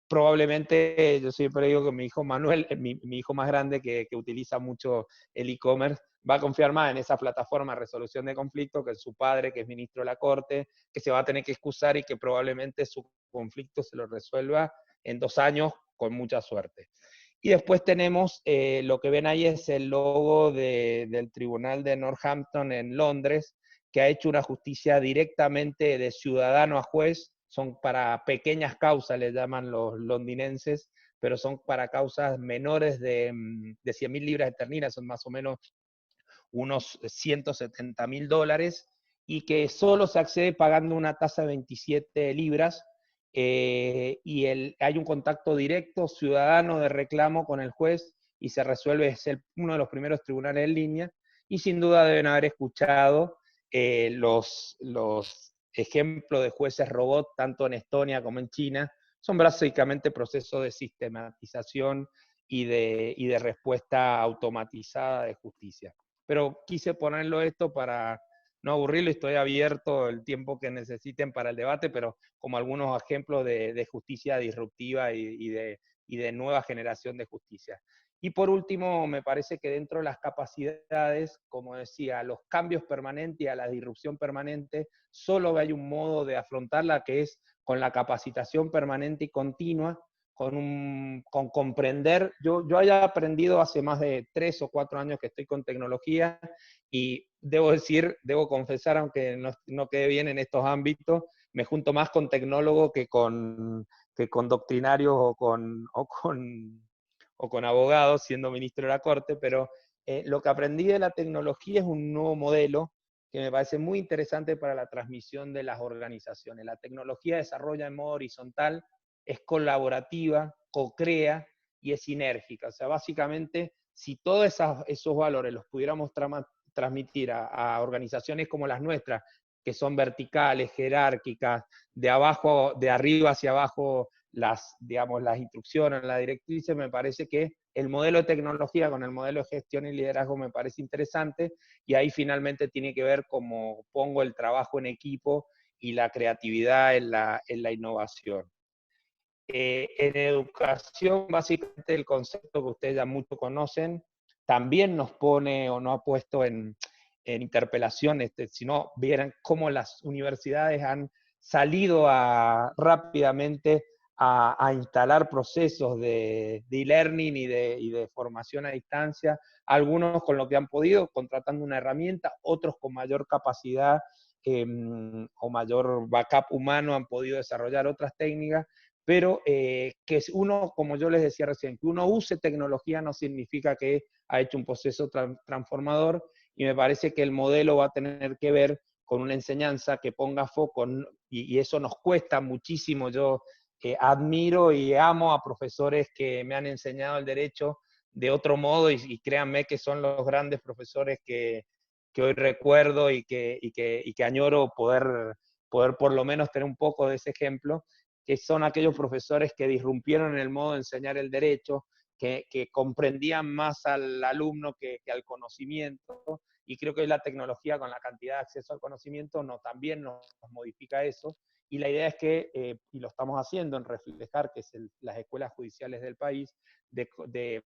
Probablemente, yo siempre digo que mi hijo Manuel, mi hijo más grande, que utiliza mucho el e-commerce, va a confiar más en esa plataforma de resolución de conflictos que su padre, que es ministro de la Corte, que se va a tener que excusar y que probablemente su conflicto se lo resuelva en 2 años con mucha suerte. Y después tenemos, lo que ven ahí es el logo del Tribunal de Northampton en Londres, que ha hecho una justicia directamente de ciudadano a juez. Son para pequeñas causas, le llaman los londinenses, pero son para causas menores de 100.000 libras esterlinas, son más o menos unos $170.000, y que solo se accede pagando una tasa de 27 libras, y hay un contacto directo ciudadano de reclamo con el juez, y se resuelve. Es uno de los primeros tribunales en línea, y sin duda deben haber escuchado los ejemplos de jueces robot, tanto en Estonia como en China. Son básicamente procesos de sistematización y de respuesta automatizada de justicia. Pero quise ponerlo esto para no aburrirlo, y estoy abierto el tiempo que necesiten para el debate, pero como algunos ejemplos de justicia disruptiva y de nueva generación de justicia. Y por último, me parece que dentro de las capacidades, como decía, los cambios permanentes y a la disrupción permanente, solo hay un modo de afrontarla, que es con la capacitación permanente y continua, con comprender. Yo haya aprendido hace más de 3 o 4 años que estoy con tecnología, y debo confesar, aunque no quede bien en estos ámbitos, me junto más con tecnólogos que con doctrinarios o con abogados, siendo ministro de la Corte. Pero lo que aprendí de la tecnología es un nuevo modelo que me parece muy interesante para la transmisión de las organizaciones. La tecnología desarrolla en modo horizontal, es colaborativa, co-crea y es sinérgica. O sea, básicamente, si todos esos valores los pudiéramos transmitir a organizaciones como las nuestras, que son verticales, jerárquicas, de arriba hacia abajo, las instrucciones, las directrices, me parece que el modelo de tecnología con el modelo de gestión y liderazgo me parece interesante, y ahí finalmente tiene que ver cómo pongo el trabajo en equipo y la creatividad en la innovación. En educación, básicamente el concepto que ustedes ya mucho conocen, también nos pone o nos ha puesto en interpelación, si no vieran cómo las universidades han salido rápidamente a instalar procesos de e-learning y de formación a distancia, algunos con lo que han podido, contratando una herramienta, otros con mayor capacidad o mayor backup humano han podido desarrollar otras técnicas, pero que uno, como yo les decía recién, que uno use tecnología no significa que ha hecho un proceso transformador, y me parece que el modelo va a tener que ver con una enseñanza que ponga foco, y eso nos cuesta muchísimo. Yo admiro y amo a profesores que me han enseñado el derecho de otro modo, y créanme que son los grandes profesores que hoy recuerdo y que añoro poder por lo menos tener un poco de ese ejemplo, que son aquellos profesores que disrumpieron en el modo de enseñar el derecho, que comprendían más al alumno que al conocimiento, y creo que hoy la tecnología, con la cantidad de acceso al conocimiento, también nos modifica eso, y la idea es que, y lo estamos haciendo en Reflejar, que es las escuelas judiciales del país, de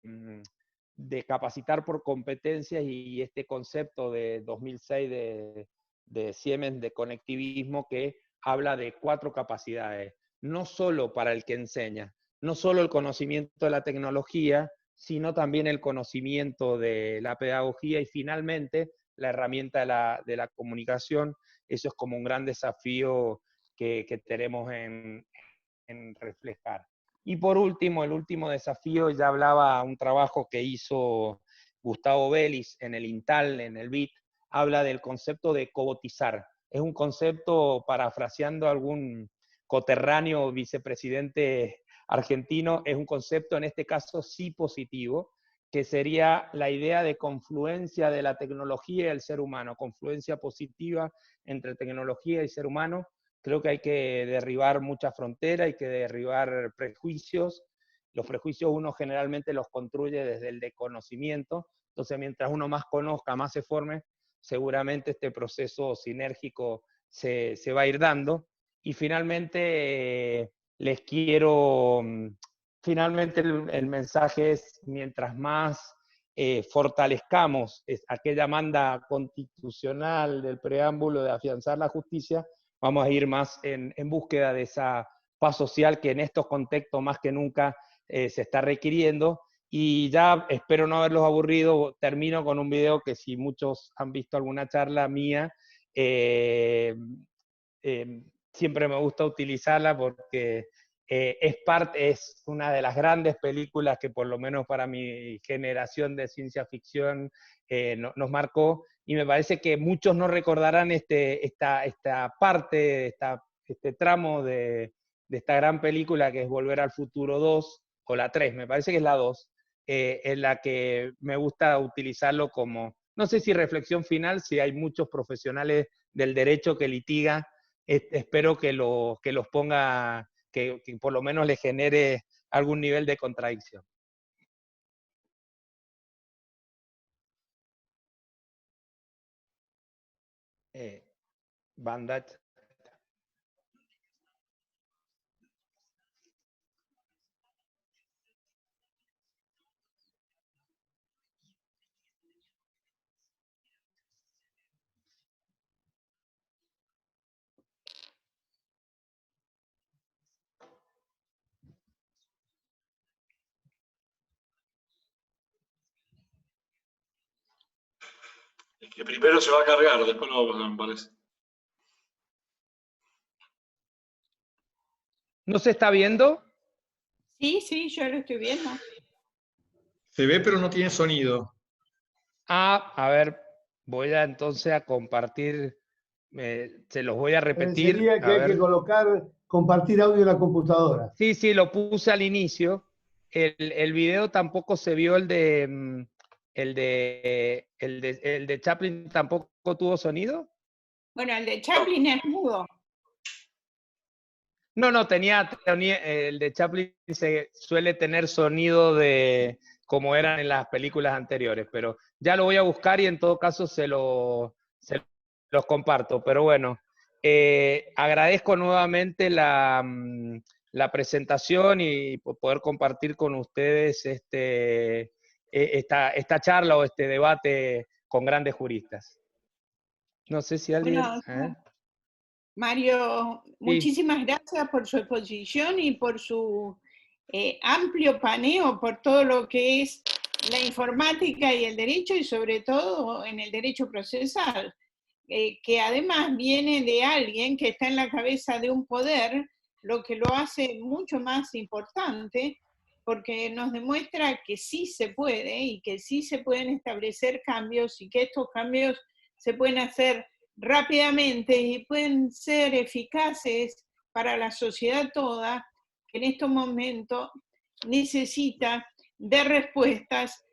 capacitar por competencias, y este concepto de 2006 de Siemens de conectivismo, que habla de 4 capacidades, no solo para el que enseña, no solo el conocimiento de la tecnología, sino también el conocimiento de la pedagogía, y finalmente la herramienta de la comunicación. Eso es como un gran desafío que tenemos en Reflejar. Y por último, el último desafío, ya hablaba un trabajo que hizo Gustavo Vélez en el INTAL, en el BIT, habla del concepto de cobotizar. Es un concepto, parafraseando a algún coterráneo vicepresidente argentino, es un concepto en este caso sí positivo, que sería la idea de confluencia de la tecnología y el ser humano, confluencia positiva entre tecnología y ser humano. Creo que hay que derribar muchas fronteras, hay que derribar prejuicios. Los prejuicios uno generalmente los construye desde el desconocimiento, entonces mientras uno más conozca, más se forme, seguramente este proceso sinérgico se va a ir dando. Y finalmente les quiero, finalmente el mensaje es, mientras más fortalezcamos aquella manda constitucional del preámbulo de afianzar la justicia, vamos a ir más en búsqueda de esa paz social que en estos contextos más que nunca se está requiriendo. Y ya espero no haberlos aburrido, termino con un video que, si muchos han visto alguna charla mía, siempre me gusta utilizarla porque es una de las grandes películas que, por lo menos para mi generación de ciencia ficción, nos marcó, y me parece que muchos no recordarán esta parte, este tramo de esta gran película, que es Volver al Futuro 2, o la 3, me parece que es la 2, en la que me gusta utilizarlo como, no sé si reflexión final, si hay muchos profesionales del derecho que litigan, espero que los ponga, que por lo menos les genere algún nivel de contradicción. Bandage. El que primero se va a cargar, después lo vamos a, me parece. ¿No se está viendo? Sí, sí, yo lo estoy viendo. Se ve, pero no tiene sonido. A ver, voy a entonces a compartir, se los voy a repetir. Sería que hay que colocar, compartir audio en la computadora. Sí, lo puse al inicio. El video tampoco se vio, el de Chaplin tampoco tuvo sonido. Bueno, el de Chaplin es mudo. No, tenía el de Chaplin suele tener sonido de como eran en las películas anteriores, pero ya lo voy a buscar y en todo caso se los comparto. Pero bueno, agradezco nuevamente la presentación y poder compartir con ustedes esta charla o este debate con grandes juristas. No sé si alguien... Bueno, Mario, Sí. muchísimas gracias por su exposición y por su amplio paneo por todo lo que es la informática y el derecho, y sobre todo en el derecho procesal, que además viene de alguien que está en la cabeza de un poder, lo que lo hace mucho más importante, porque nos demuestra que sí se puede y que sí se pueden establecer cambios y que estos cambios se pueden hacer rápidamente y pueden ser eficaces para la sociedad toda, que en estos momentos necesita de respuestas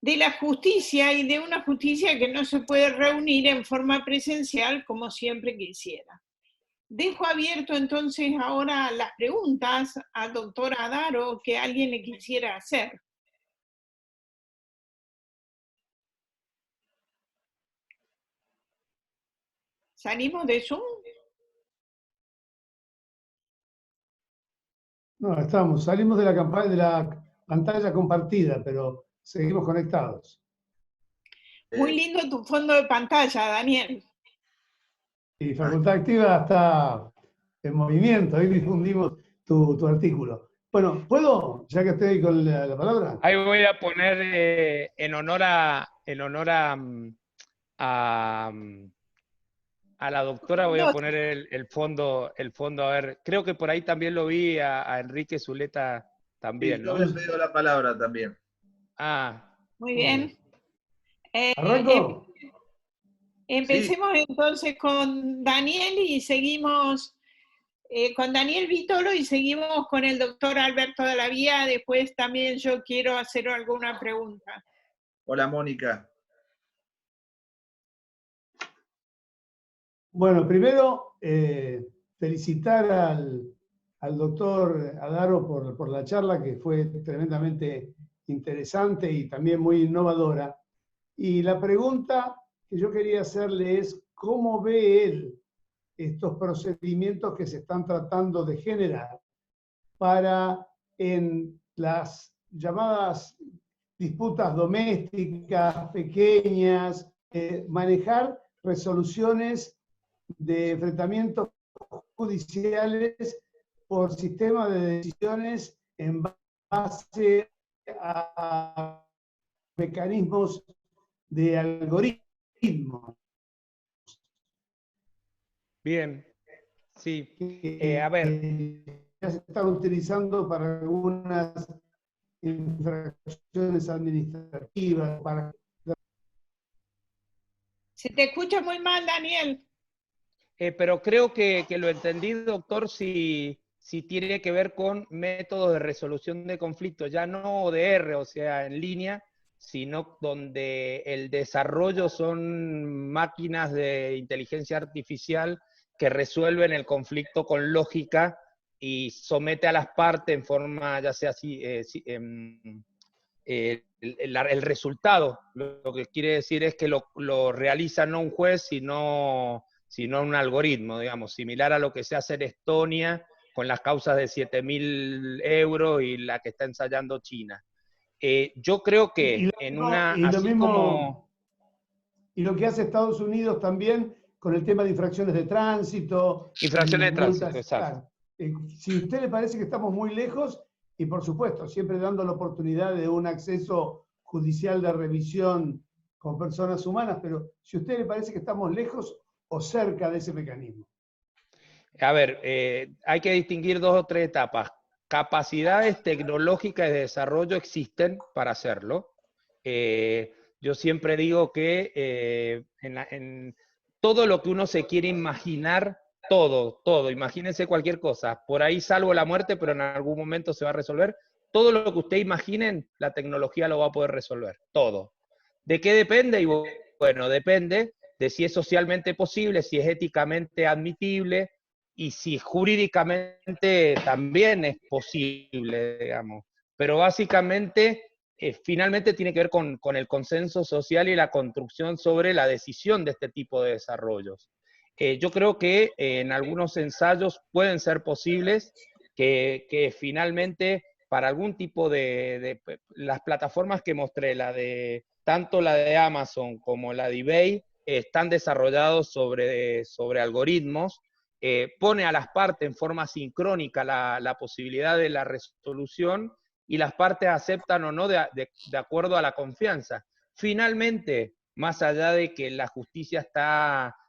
de la justicia, y de una justicia que no se puede reunir en forma presencial como siempre quisiera. Dejo abierto entonces ahora las preguntas al doctor Adaro que alguien le quisiera hacer. ¿Salimos de Zoom? No, salimos de de la pantalla compartida, pero seguimos conectados. Muy lindo tu fondo de pantalla, Daniel. Y Facultad Activa está en movimiento, ahí difundimos tu artículo. Bueno, ¿puedo, ya que estoy con la palabra? Ahí voy a poner en honor a la doctora, voy a poner el fondo, a ver, creo que por ahí también lo vi a Enrique Zuleta también, Sí, yo ¿no? había pedido la palabra también. Ah, Muy bien. ¿Arranco? Empecemos entonces con Daniel y seguimos con Daniel Vitolo y seguimos con el doctor Alberto de la Vía. Después también yo quiero hacer alguna pregunta. Hola, Mónica. Bueno, primero, felicitar al doctor Adaro por la charla, que fue tremendamente interesante y también muy innovadora. Y la pregunta que yo quería hacerle es, ¿cómo ve él estos procedimientos que se están tratando de generar para, en las llamadas disputas domésticas, pequeñas, manejar resoluciones de enfrentamientos judiciales por sistema de decisiones en base a mecanismos de algoritmos? bien, sí. Que A ver, ya se están utilizando para algunas infracciones administrativas. Se te escucha muy mal, Daniel. pero creo que lo entendí, doctor, si tiene que ver con métodos de resolución de conflictos, ya no ODR, o sea, en línea, sino donde el desarrollo son máquinas de inteligencia artificial que resuelven el conflicto con lógica y somete a las partes en forma, ya sea así, el resultado. Lo que quiere decir es que lo realiza no un juez, sino un algoritmo, digamos, similar a lo que se hace en Estonia con las causas de 7.000 euros y la que está ensayando China. Yo creo que Y lo que hace Estados Unidos también con el tema de infracciones de tránsito. Infracciones de tránsito, multas, exacto. claro. Si a usted le parece que estamos muy lejos, y por supuesto, siempre dando la oportunidad de un acceso judicial de revisión con personas humanas, pero si a usted le parece que estamos lejos o cerca de ese mecanismo. A ver, hay que distinguir 2 o 3 etapas. Capacidades tecnológicas de desarrollo existen para hacerlo. Yo siempre digo que en todo lo que uno se quiere imaginar, todo, imagínense cualquier cosa, por ahí salvo la muerte, pero en algún momento se va a resolver. Todo lo que usted imaginen, la tecnología lo va a poder resolver, todo. ¿De qué depende? Y bueno, depende de si es socialmente posible, si es éticamente admitible, y si jurídicamente también es posible, digamos. Pero básicamente, finalmente tiene que ver con el consenso social y la construcción sobre la decisión de este tipo de desarrollos. Yo creo que en algunos ensayos pueden ser posibles que finalmente para algún tipo las plataformas que mostré, tanto la de Amazon como la de eBay, están desarrollados sobre algoritmos, pone a las partes en forma sincrónica la posibilidad de la resolución y las partes aceptan o no de acuerdo a la confianza. Finalmente, más allá de que la justicia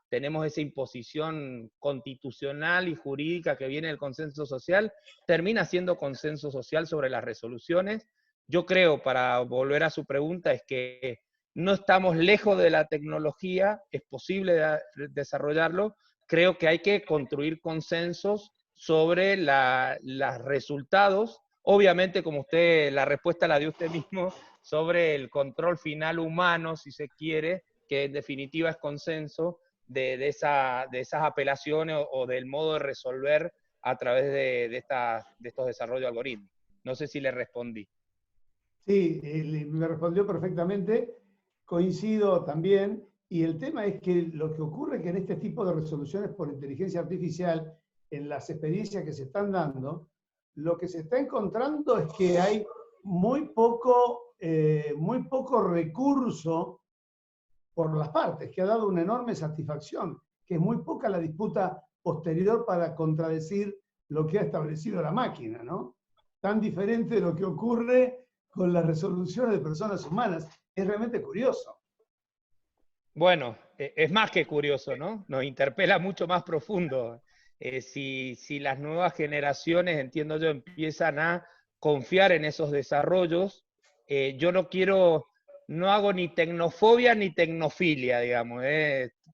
tenemos esa imposición constitucional y jurídica que viene del consenso social, termina siendo consenso social sobre las resoluciones. Yo creo, para volver a su pregunta, es que no estamos lejos de la tecnología, es posible desarrollarlo. Creo que hay que construir consensos sobre los resultados. Obviamente, como la respuesta la dio usted mismo, sobre el control final humano, si se quiere, que en definitiva es consenso de esas apelaciones o del modo de resolver a través de estos desarrollos de algoritmos. No sé si le respondí. Sí, me respondió perfectamente. Coincido también. Y el tema es que lo que ocurre es que en este tipo de resoluciones por inteligencia artificial, en las experiencias que se están dando, lo que se está encontrando es que hay muy poco recurso por las partes, que ha dado una enorme satisfacción, que es muy poca la disputa posterior para contradecir lo que ha establecido la máquina, ¿no? Tan diferente de lo que ocurre con las resoluciones de personas humanas. Es realmente curioso. Bueno, es más que curioso, ¿no? Nos interpela mucho más profundo. Si las nuevas generaciones, entiendo yo, empiezan a confiar en esos desarrollos, yo no hago ni tecnofobia ni tecnofilia, digamos.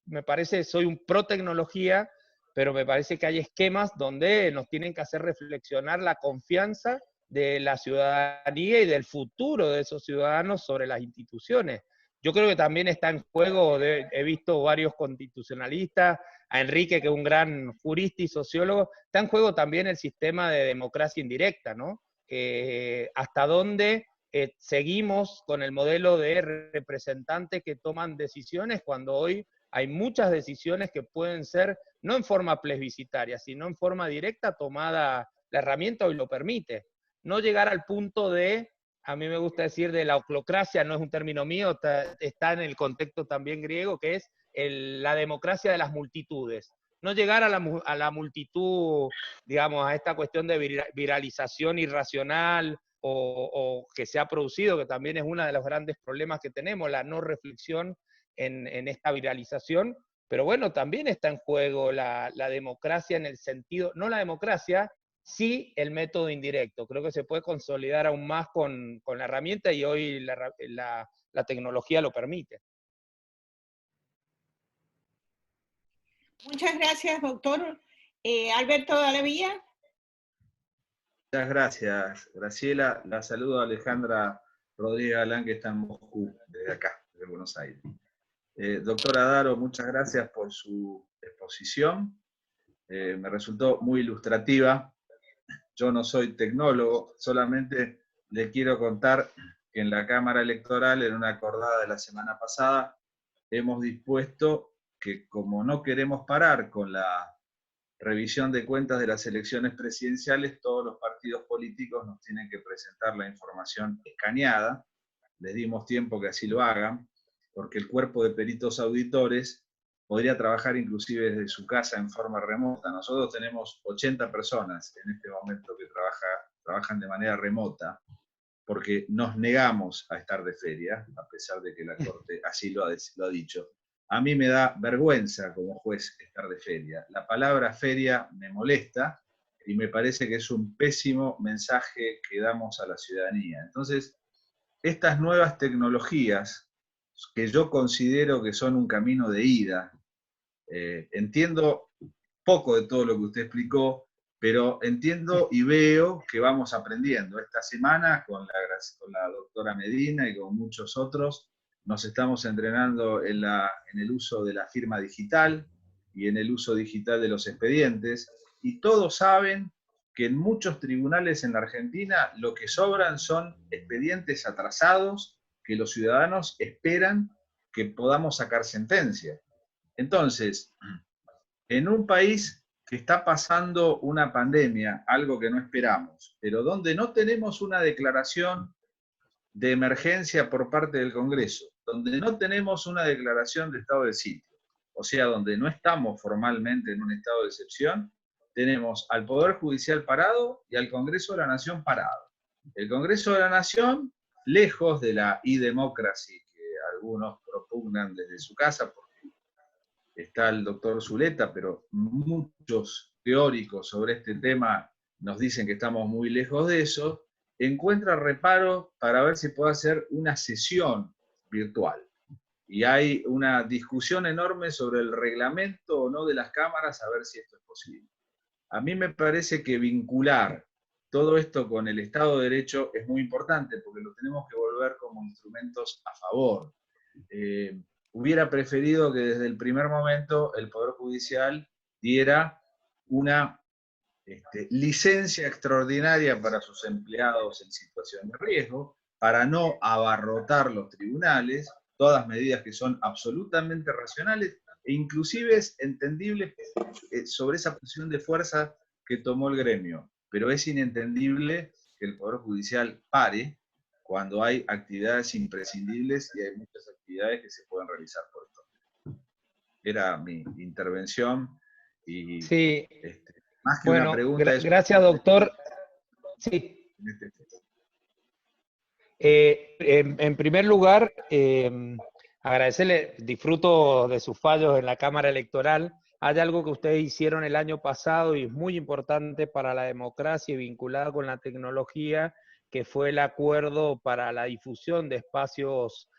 Me parece, soy un pro tecnología, pero me parece que hay esquemas donde nos tienen que hacer reflexionar la confianza de la ciudadanía y del futuro de esos ciudadanos sobre las instituciones. Yo creo que también está en juego, he visto varios constitucionalistas, a Enrique, que es un gran jurista y sociólogo, está en juego también el sistema de democracia indirecta, ¿no? Hasta dónde seguimos con el modelo de representantes que toman decisiones cuando hoy hay muchas decisiones que pueden ser, no en forma plebiscitaria, sino en forma directa tomada, la herramienta hoy lo permite. No llegar al punto de, a mí me gusta decir de la oclocracia, no es un término mío, está en el contexto también griego, que es la democracia de las multitudes. No llegar a la multitud, digamos, a esta cuestión de viralización irracional o que se ha producido, que también es uno de los grandes problemas que tenemos, la no reflexión en esta viralización. Pero bueno, también está en juego la democracia en el sentido, no la democracia, sí el método indirecto. Creo que se puede consolidar aún más con la herramienta y hoy la tecnología lo permite. Muchas gracias, doctor. Alberto Dallavilla. Muchas gracias, Graciela. La saludo a Alejandra Rodríguez Galán, que está en Moscú, desde acá, desde Buenos Aires. Doctora Daro, muchas gracias por su exposición. Me resultó muy ilustrativa. Yo no soy tecnólogo, solamente le quiero contar que en la Cámara Electoral, en una acordada de la semana pasada, hemos dispuesto que, como no queremos parar con la revisión de cuentas de las elecciones presidenciales, todos los partidos políticos nos tienen que presentar la información escaneada. Les dimos tiempo que así lo hagan, porque el cuerpo de peritos auditores podría trabajar inclusive desde su casa en forma remota. Nosotros tenemos 80 personas en este momento que trabajan de manera remota, porque nos negamos a estar de feria, a pesar de que la Corte así lo ha dicho. A mí me da vergüenza como juez estar de feria. La palabra feria me molesta y me parece que es un pésimo mensaje que damos a la ciudadanía. Entonces, estas nuevas tecnologías, que yo considero que son un camino de ida, entiendo poco de todo lo que usted explicó, pero entiendo y veo que vamos aprendiendo. Esta semana, con la doctora Medina y con muchos otros, nos estamos entrenando en el uso de la firma digital y en el uso digital de los expedientes, y todos saben que en muchos tribunales en la Argentina lo que sobran son expedientes atrasados que los ciudadanos esperan que podamos sacar sentencia. Entonces, en un país que está pasando una pandemia, algo que no esperamos, pero donde no tenemos una declaración de emergencia por parte del Congreso, donde no tenemos una declaración de estado de sitio, o sea, donde no estamos formalmente en un estado de excepción, tenemos al Poder Judicial parado y al Congreso de la Nación parado. El Congreso de la Nación, lejos de la e-democracy que algunos propugnan desde su casa, porque está el doctor Zuleta, pero muchos teóricos sobre este tema nos dicen que estamos muy lejos de eso, encuentra reparo para ver si puede hacer una sesión virtual. Y hay una discusión enorme sobre el reglamento o no de las cámaras, a ver si esto es posible. A mí me parece que vincular todo esto con el Estado de Derecho es muy importante, porque lo tenemos que volver como instrumentos a favor. Hubiera preferido que desde el primer momento el Poder Judicial diera una licencia extraordinaria para sus empleados en situación de riesgo, para no abarrotar los tribunales, todas medidas que son absolutamente racionales e inclusive entendibles sobre esa posición de fuerza que tomó el gremio. Pero es inentendible que el Poder Judicial pare cuando hay actividades imprescindibles y hay muchas actividades que se pueden realizar por esto. Era mi intervención y Sí. más que Bueno, una pregunta es... gracias, doctor. Sí. En primer lugar, agradecerle, disfruto de sus fallos en la Cámara Electoral. Hay algo que ustedes hicieron el año pasado y es muy importante para la democracia y vinculado con la tecnología, que fue el acuerdo para la difusión de espacios,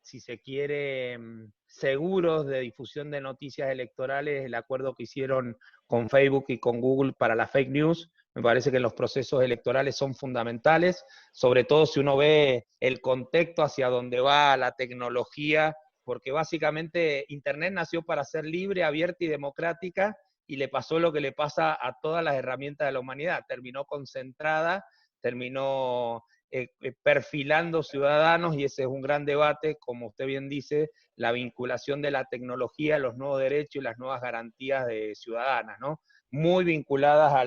si se quiere, seguros de difusión de noticias electorales, el acuerdo que hicieron con Facebook y con Google para la fake news. Me parece que los procesos electorales son fundamentales, sobre todo si uno ve el contexto hacia dónde va la tecnología, porque básicamente Internet nació para ser libre, abierta y democrática, y le pasó lo que le pasa a todas las herramientas de la humanidad. Terminó concentrada, terminó perfilando ciudadanos, y ese es un gran debate, como usted bien dice, la vinculación de la tecnología, los nuevos derechos y las nuevas garantías de ciudadanas, ¿no? Muy vinculadas a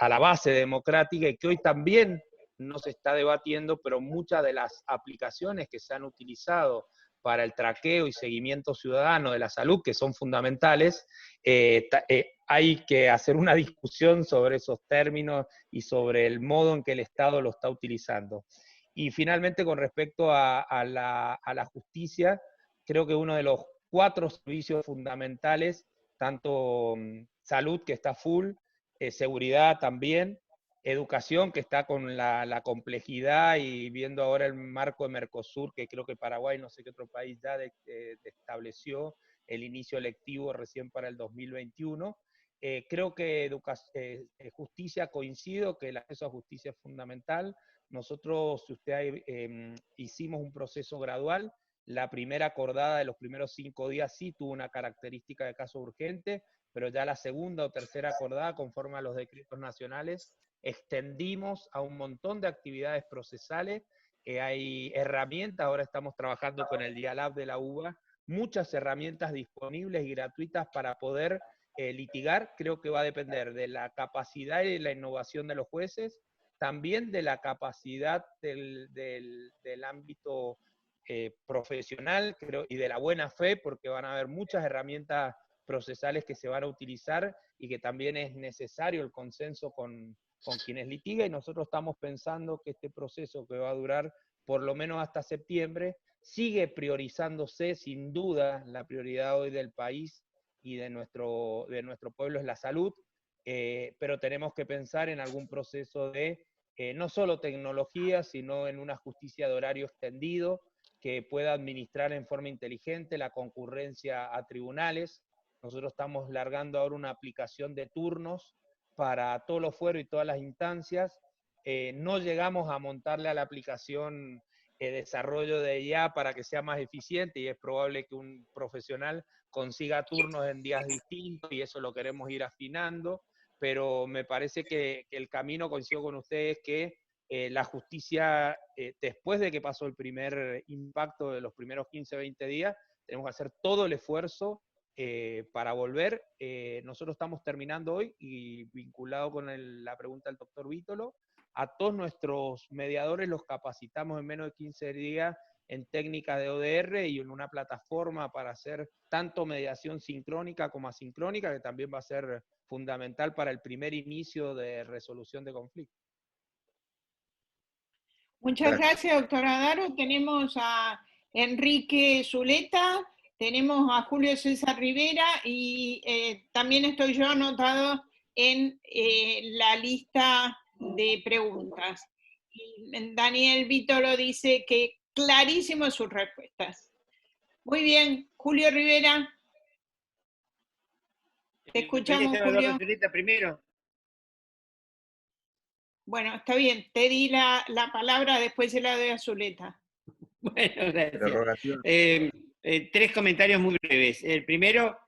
la base democrática, y que hoy también no se está debatiendo, pero muchas de las aplicaciones que se han utilizado para el traqueo y seguimiento ciudadano de la salud, que son fundamentales, hay que hacer una discusión sobre esos términos y sobre el modo en que el Estado lo está utilizando. Y finalmente, con respecto a la justicia, creo que uno de los 4 servicios fundamentales, tanto salud, que está full, seguridad también, educación, que está con la complejidad, y viendo ahora el marco de Mercosur, que creo que Paraguay, no sé qué otro país ya estableció el inicio lectivo recién para el 2021. Creo que justicia, coincido que el acceso a justicia es fundamental. Nosotros, si usted hicimos un proceso gradual, la primera acordada de los primeros 5 días sí tuvo una característica de caso urgente, pero ya la segunda o tercera acordada, conforme a los decretos nacionales, extendimos a un montón de actividades procesales. Hay herramientas, ahora estamos trabajando con el Dialab de la UBA, muchas herramientas disponibles y gratuitas para poder litigar. Creo que va a depender de la capacidad y la innovación de los jueces, también de la capacidad del ámbito profesional, creo, y de la buena fe, porque van a haber muchas herramientas procesales que se van a utilizar, y que también es necesario el consenso con quienes litigan, y nosotros estamos pensando que este proceso, que va a durar por lo menos hasta septiembre, sigue priorizándose. Sin duda, la prioridad hoy del país y de nuestro pueblo es la salud, pero tenemos que pensar en algún proceso de no solo tecnología, sino en una justicia de horario extendido, que pueda administrar en forma inteligente la concurrencia a tribunales. Nosotros estamos largando ahora una aplicación de turnos para todos los fueros y todas las instancias. No llegamos a montarle a la aplicación desarrollo de IA para que sea más eficiente, y es probable que un profesional consiga turnos en días distintos, y eso lo queremos ir afinando, pero me parece que el camino, coincido con ustedes, que la justicia, después de que pasó el primer impacto de los primeros 15, 20 días, tenemos que hacer todo el esfuerzo para volver. Nosotros estamos terminando hoy, y vinculado con la pregunta del doctor Vítolo, a todos nuestros mediadores los capacitamos en menos de 15 días en técnicas de ODR y en una plataforma para hacer tanto mediación sincrónica como asincrónica, que también va a ser fundamental para el primer inicio de resolución de conflictos. Muchas gracias, doctora Adaro. Tenemos a Enrique Zuleta, tenemos a Julio César Rivera y también estoy yo anotado en la lista de preguntas. Y Daniel Vítolo dice que clarísimo sus respuestas. Muy bien, Julio Rivera. Te escuchamos, Julio. Primero. Bueno, está bien, te di la palabra, después se la doy a Zuleta. Bueno, gracias. Tres comentarios muy breves. El primero,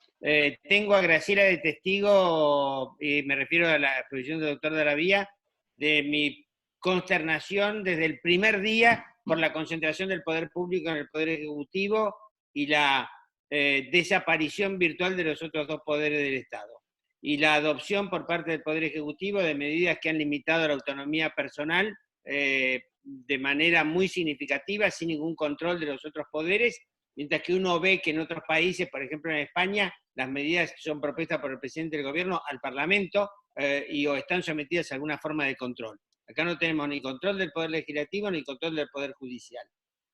tengo a Graciela de testigo, y me refiero a la exposición del doctor Daravía, de mi consternación desde el primer día por la concentración del poder público en el poder ejecutivo y la desaparición virtual de los otros dos poderes del Estado. Y la adopción por parte del Poder Ejecutivo de medidas que han limitado la autonomía personal de manera muy significativa, sin ningún control de los otros poderes, mientras que uno ve que en otros países, por ejemplo en España, las medidas son propuestas por el presidente del gobierno al Parlamento o están sometidas a alguna forma de control. Acá no tenemos ni control del Poder Legislativo ni control del Poder Judicial.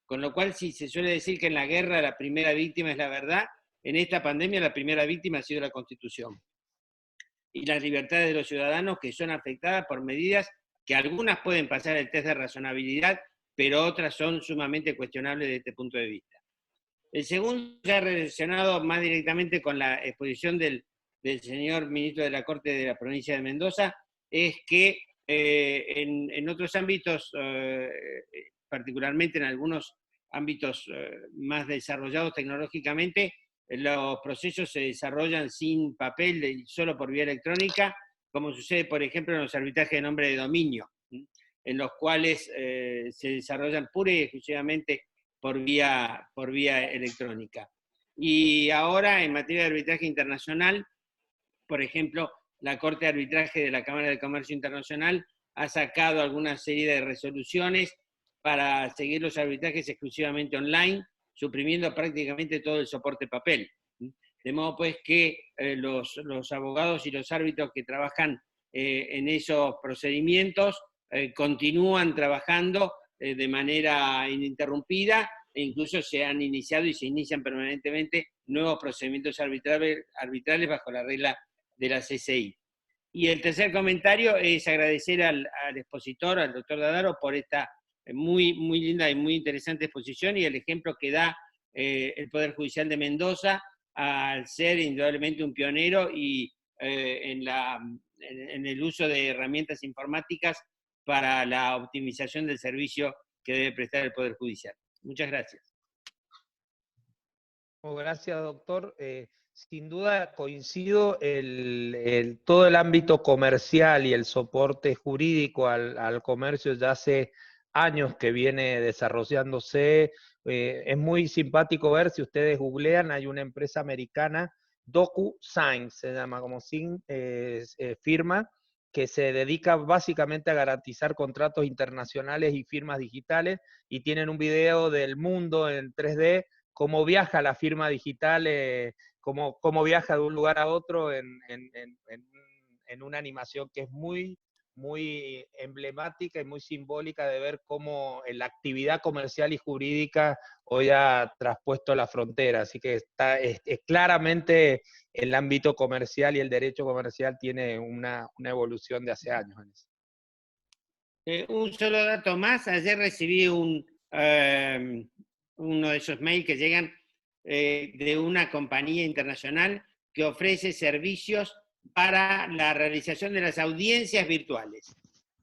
Con lo cual, si se suele decir que en la guerra la primera víctima es la verdad, en esta pandemia la primera víctima ha sido la Constitución y las libertades de los ciudadanos, que son afectadas por medidas que algunas pueden pasar el test de razonabilidad, pero otras son sumamente cuestionables desde este punto de vista. El segundo, ya relacionado más directamente con la exposición del señor ministro de la Corte de la provincia de Mendoza, es que en otros ámbitos, particularmente en algunos ámbitos más desarrollados tecnológicamente, los procesos se desarrollan sin papel y solo por vía electrónica, como sucede, por ejemplo, en los arbitrajes de nombre de dominio, en los cuales se desarrollan pura y exclusivamente por vía electrónica. Y ahora, en materia de arbitraje internacional, por ejemplo, la Corte de Arbitraje de la Cámara de Comercio Internacional ha sacado alguna serie de resoluciones para seguir los arbitrajes exclusivamente online, suprimiendo prácticamente todo el soporte papel. De modo pues que los abogados y los árbitros que trabajan en esos procedimientos continúan trabajando de manera ininterrumpida e incluso se han iniciado y se inician permanentemente nuevos procedimientos arbitrales bajo la regla de la CCI. Y el tercer comentario es agradecer al expositor, al doctor Dadaro, por esta muy linda y muy interesante exposición y el ejemplo que da el Poder Judicial de Mendoza al ser indudablemente un pionero y en el uso de herramientas informáticas para la optimización del servicio que debe prestar el Poder Judicial. Muchas gracias. Gracias, doctor. Sin duda coincido, todo el ámbito comercial y el soporte jurídico al comercio ya hace años que viene desarrollándose. Es muy simpático ver, si ustedes googlean, hay una empresa americana, DocuSign se llama, como firma, que se dedica básicamente a garantizar contratos internacionales y firmas digitales, y tienen un video del mundo en 3D, cómo viaja la firma digital, cómo viaja de un lugar a otro en una animación que es muy emblemática y muy simbólica de ver cómo la actividad comercial y jurídica hoy ha traspuesto la frontera. Así que claramente el ámbito comercial y el derecho comercial tiene una evolución de hace años. Un solo dato más. Ayer recibí uno de esos mails que llegan de una compañía internacional que ofrece servicios para la realización de las audiencias virtuales,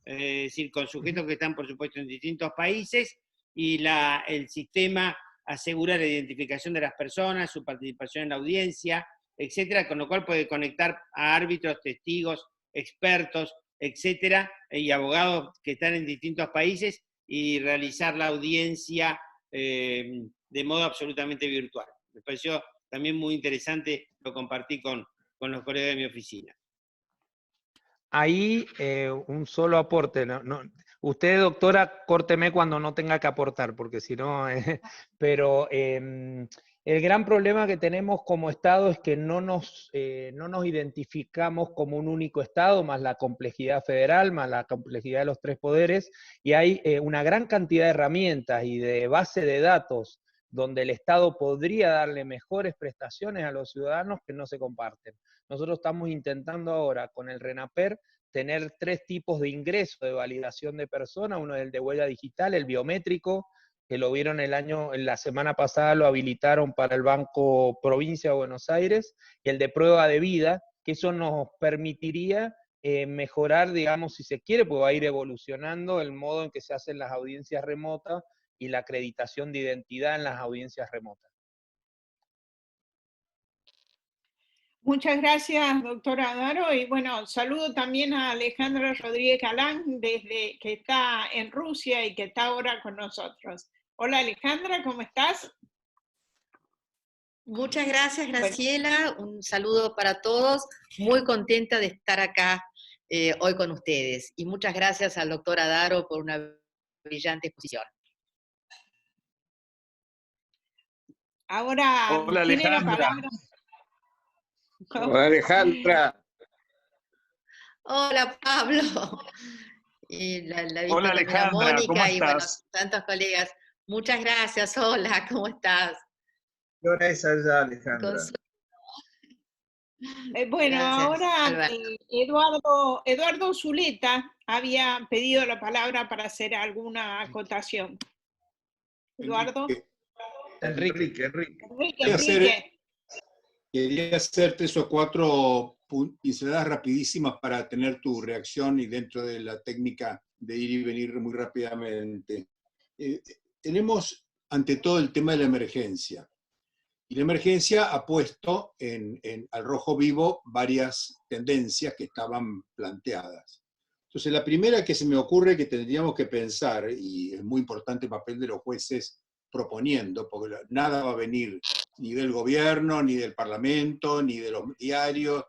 es decir, con sujetos que están, por supuesto, en distintos países, y el sistema asegura la identificación de las personas, su participación en la audiencia, etcétera, con lo cual puede conectar a árbitros, testigos, expertos, etcétera, y abogados que están en distintos países y realizar la audiencia de modo absolutamente virtual. Me pareció también muy interesante, lo compartí con los colegas de mi oficina. ahí un solo aporte. Usted, doctora, córteme cuando no tenga que aportar, porque si no... pero el gran problema que tenemos como Estado es que no nos identificamos como un único Estado, más la complejidad federal, más la complejidad de los tres poderes, y hay una gran cantidad de herramientas y de base de datos donde el Estado podría darle mejores prestaciones a los ciudadanos que no se comparten. Nosotros estamos intentando ahora con el RENAPER tener 3 tipos de ingreso de validación de persona, uno es el de huella digital, el biométrico, que lo vieron la semana pasada lo habilitaron para el Banco Provincia de Buenos Aires, y el de prueba de vida, que eso nos permitiría mejorar, digamos, si se quiere, porque va a ir evolucionando el modo en que se hacen las audiencias remotas y la acreditación de identidad en las audiencias remotas. Muchas gracias, doctora Adaro, y bueno, saludo también a Alejandra Rodríguez Galán, que está en Rusia y que está ahora con nosotros. Hola Alejandra, ¿cómo estás? Muchas gracias, Graciela, un saludo para todos, muy contenta de estar acá hoy con ustedes, y muchas gracias al doctor Adaro por una brillante exposición. Ahora Hola, tiene la Alejandra. palabra. Hola, Alejandra. Hola, Pablo. Y la Hola, compañera Alejandra, ¿cómo Mónica y bueno, estás? tantos colegas. Muchas gracias, hola, ¿cómo estás? ¿Qué hora es allá, Alejandra? Bueno, Gracias, ahora Alberto. Eduardo Zuleta había pedido la palabra para hacer alguna acotación. Eduardo. Enrique. Quería hacer 3 o 4 pinceladas rapidísimas para tener tu reacción y dentro de la técnica de ir y venir muy rápidamente. Tenemos ante todo el tema de la emergencia. Y la emergencia ha puesto al rojo vivo varias tendencias que estaban planteadas. Entonces, la primera que se me ocurre que tendríamos que pensar, y es muy importante el papel de los jueces proponiendo, porque nada va a venir ni del gobierno, ni del parlamento, ni de los diarios,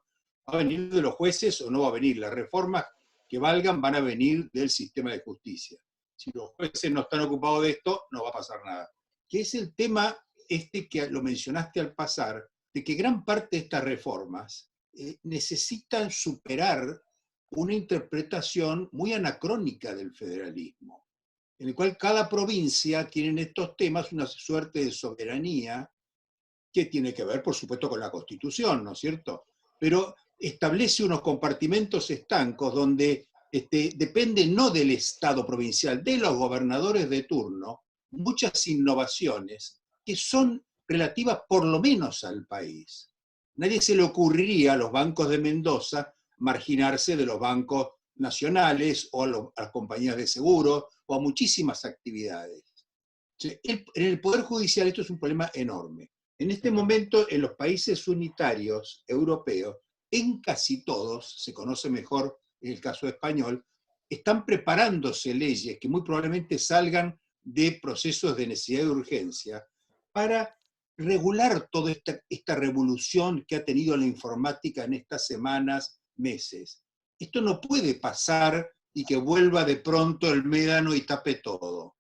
va a venir de los jueces o no va a venir. Las reformas que valgan van a venir del sistema de justicia. Si los jueces no están ocupados de esto, no va a pasar nada. Que es el tema que lo mencionaste al pasar, de que gran parte de estas reformas necesitan superar una interpretación muy anacrónica del federalismo, en el cual cada provincia tiene en estos temas una suerte de soberanía que tiene que ver, por supuesto, con la Constitución, ¿no es cierto? Pero establece unos compartimentos estancos donde depende no del Estado provincial, de los gobernadores de turno, muchas innovaciones que son relativas por lo menos al país. Nadie se le ocurriría a los bancos de Mendoza marginarse de los bancos nacionales o a las compañías de seguro o a muchísimas actividades. En el Poder Judicial esto es un problema enorme. En este momento, en los países unitarios europeos, en casi todos, se conoce mejor en el caso español, están preparándose leyes que muy probablemente salgan de procesos de necesidad y urgencia para regular toda esta revolución que ha tenido la informática en estas semanas, meses. Esto no puede pasar y que vuelva de pronto el médano y tape todo.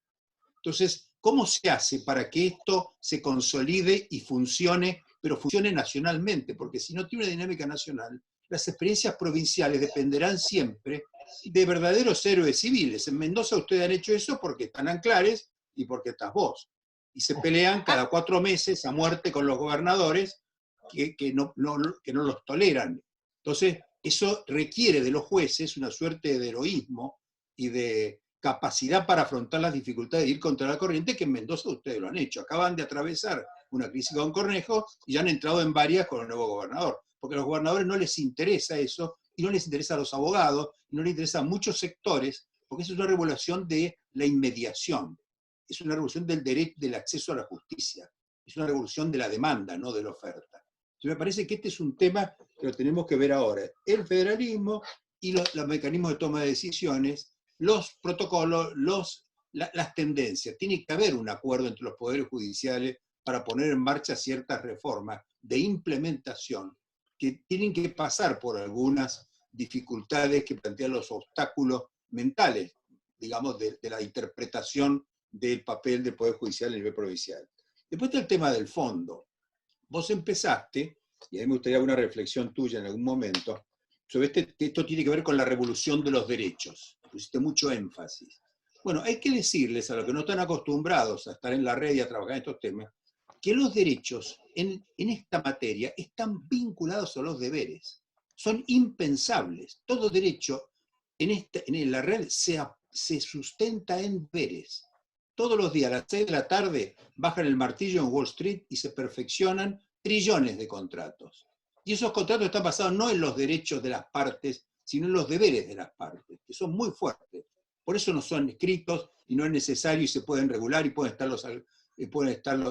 Entonces, ¿cómo se hace para que esto se consolide y funcione, pero funcione nacionalmente? Porque si no tiene una dinámica nacional, las experiencias provinciales dependerán siempre de verdaderos héroes civiles. En Mendoza ustedes han hecho eso porque están Anclares y porque estás vos. Y se pelean cada 4 meses a muerte con los gobernadores que no los toleran. Entonces, eso requiere de los jueces una suerte de heroísmo y de capacidad para afrontar las dificultades de ir contra la corriente, que en Mendoza ustedes lo han hecho. Acaban de atravesar una crisis con Cornejo y ya han entrado en varias con el nuevo gobernador. Porque a los gobernadores no les interesa eso, y no les interesa a los abogados, y no les interesa a muchos sectores, porque eso es una regulación de la inmediación. Es una revolución del derecho, del acceso a la justicia. Es una revolución de la demanda, no de la oferta. Entonces me parece que este es un tema que lo tenemos que ver ahora. El federalismo y los mecanismos de toma de decisiones, los protocolos, las tendencias. Tiene que haber un acuerdo entre los poderes judiciales para poner en marcha ciertas reformas de implementación que tienen que pasar por algunas dificultades que plantean los obstáculos mentales, digamos, de la interpretación del papel del Poder Judicial a nivel provincial. Después está el tema del fondo. Vos empezaste, y a mí me gustaría una reflexión tuya en algún momento, sobre esto tiene que ver con la revolución de los derechos. Pusiste mucho énfasis. Bueno, hay que decirles a los que no están acostumbrados a estar en la red y a trabajar en estos temas, que los derechos en esta materia están vinculados a los deberes. Son impensables. Todo derecho en la red se sustenta en deberes. Todos los días a las 6 de la tarde bajan el martillo en Wall Street y se perfeccionan trillones de contratos. Y esos contratos están basados no en los derechos de las partes, sino en los deberes de las partes, que son muy fuertes. Por eso no son escritos y no es necesario y se pueden regular y pueden estar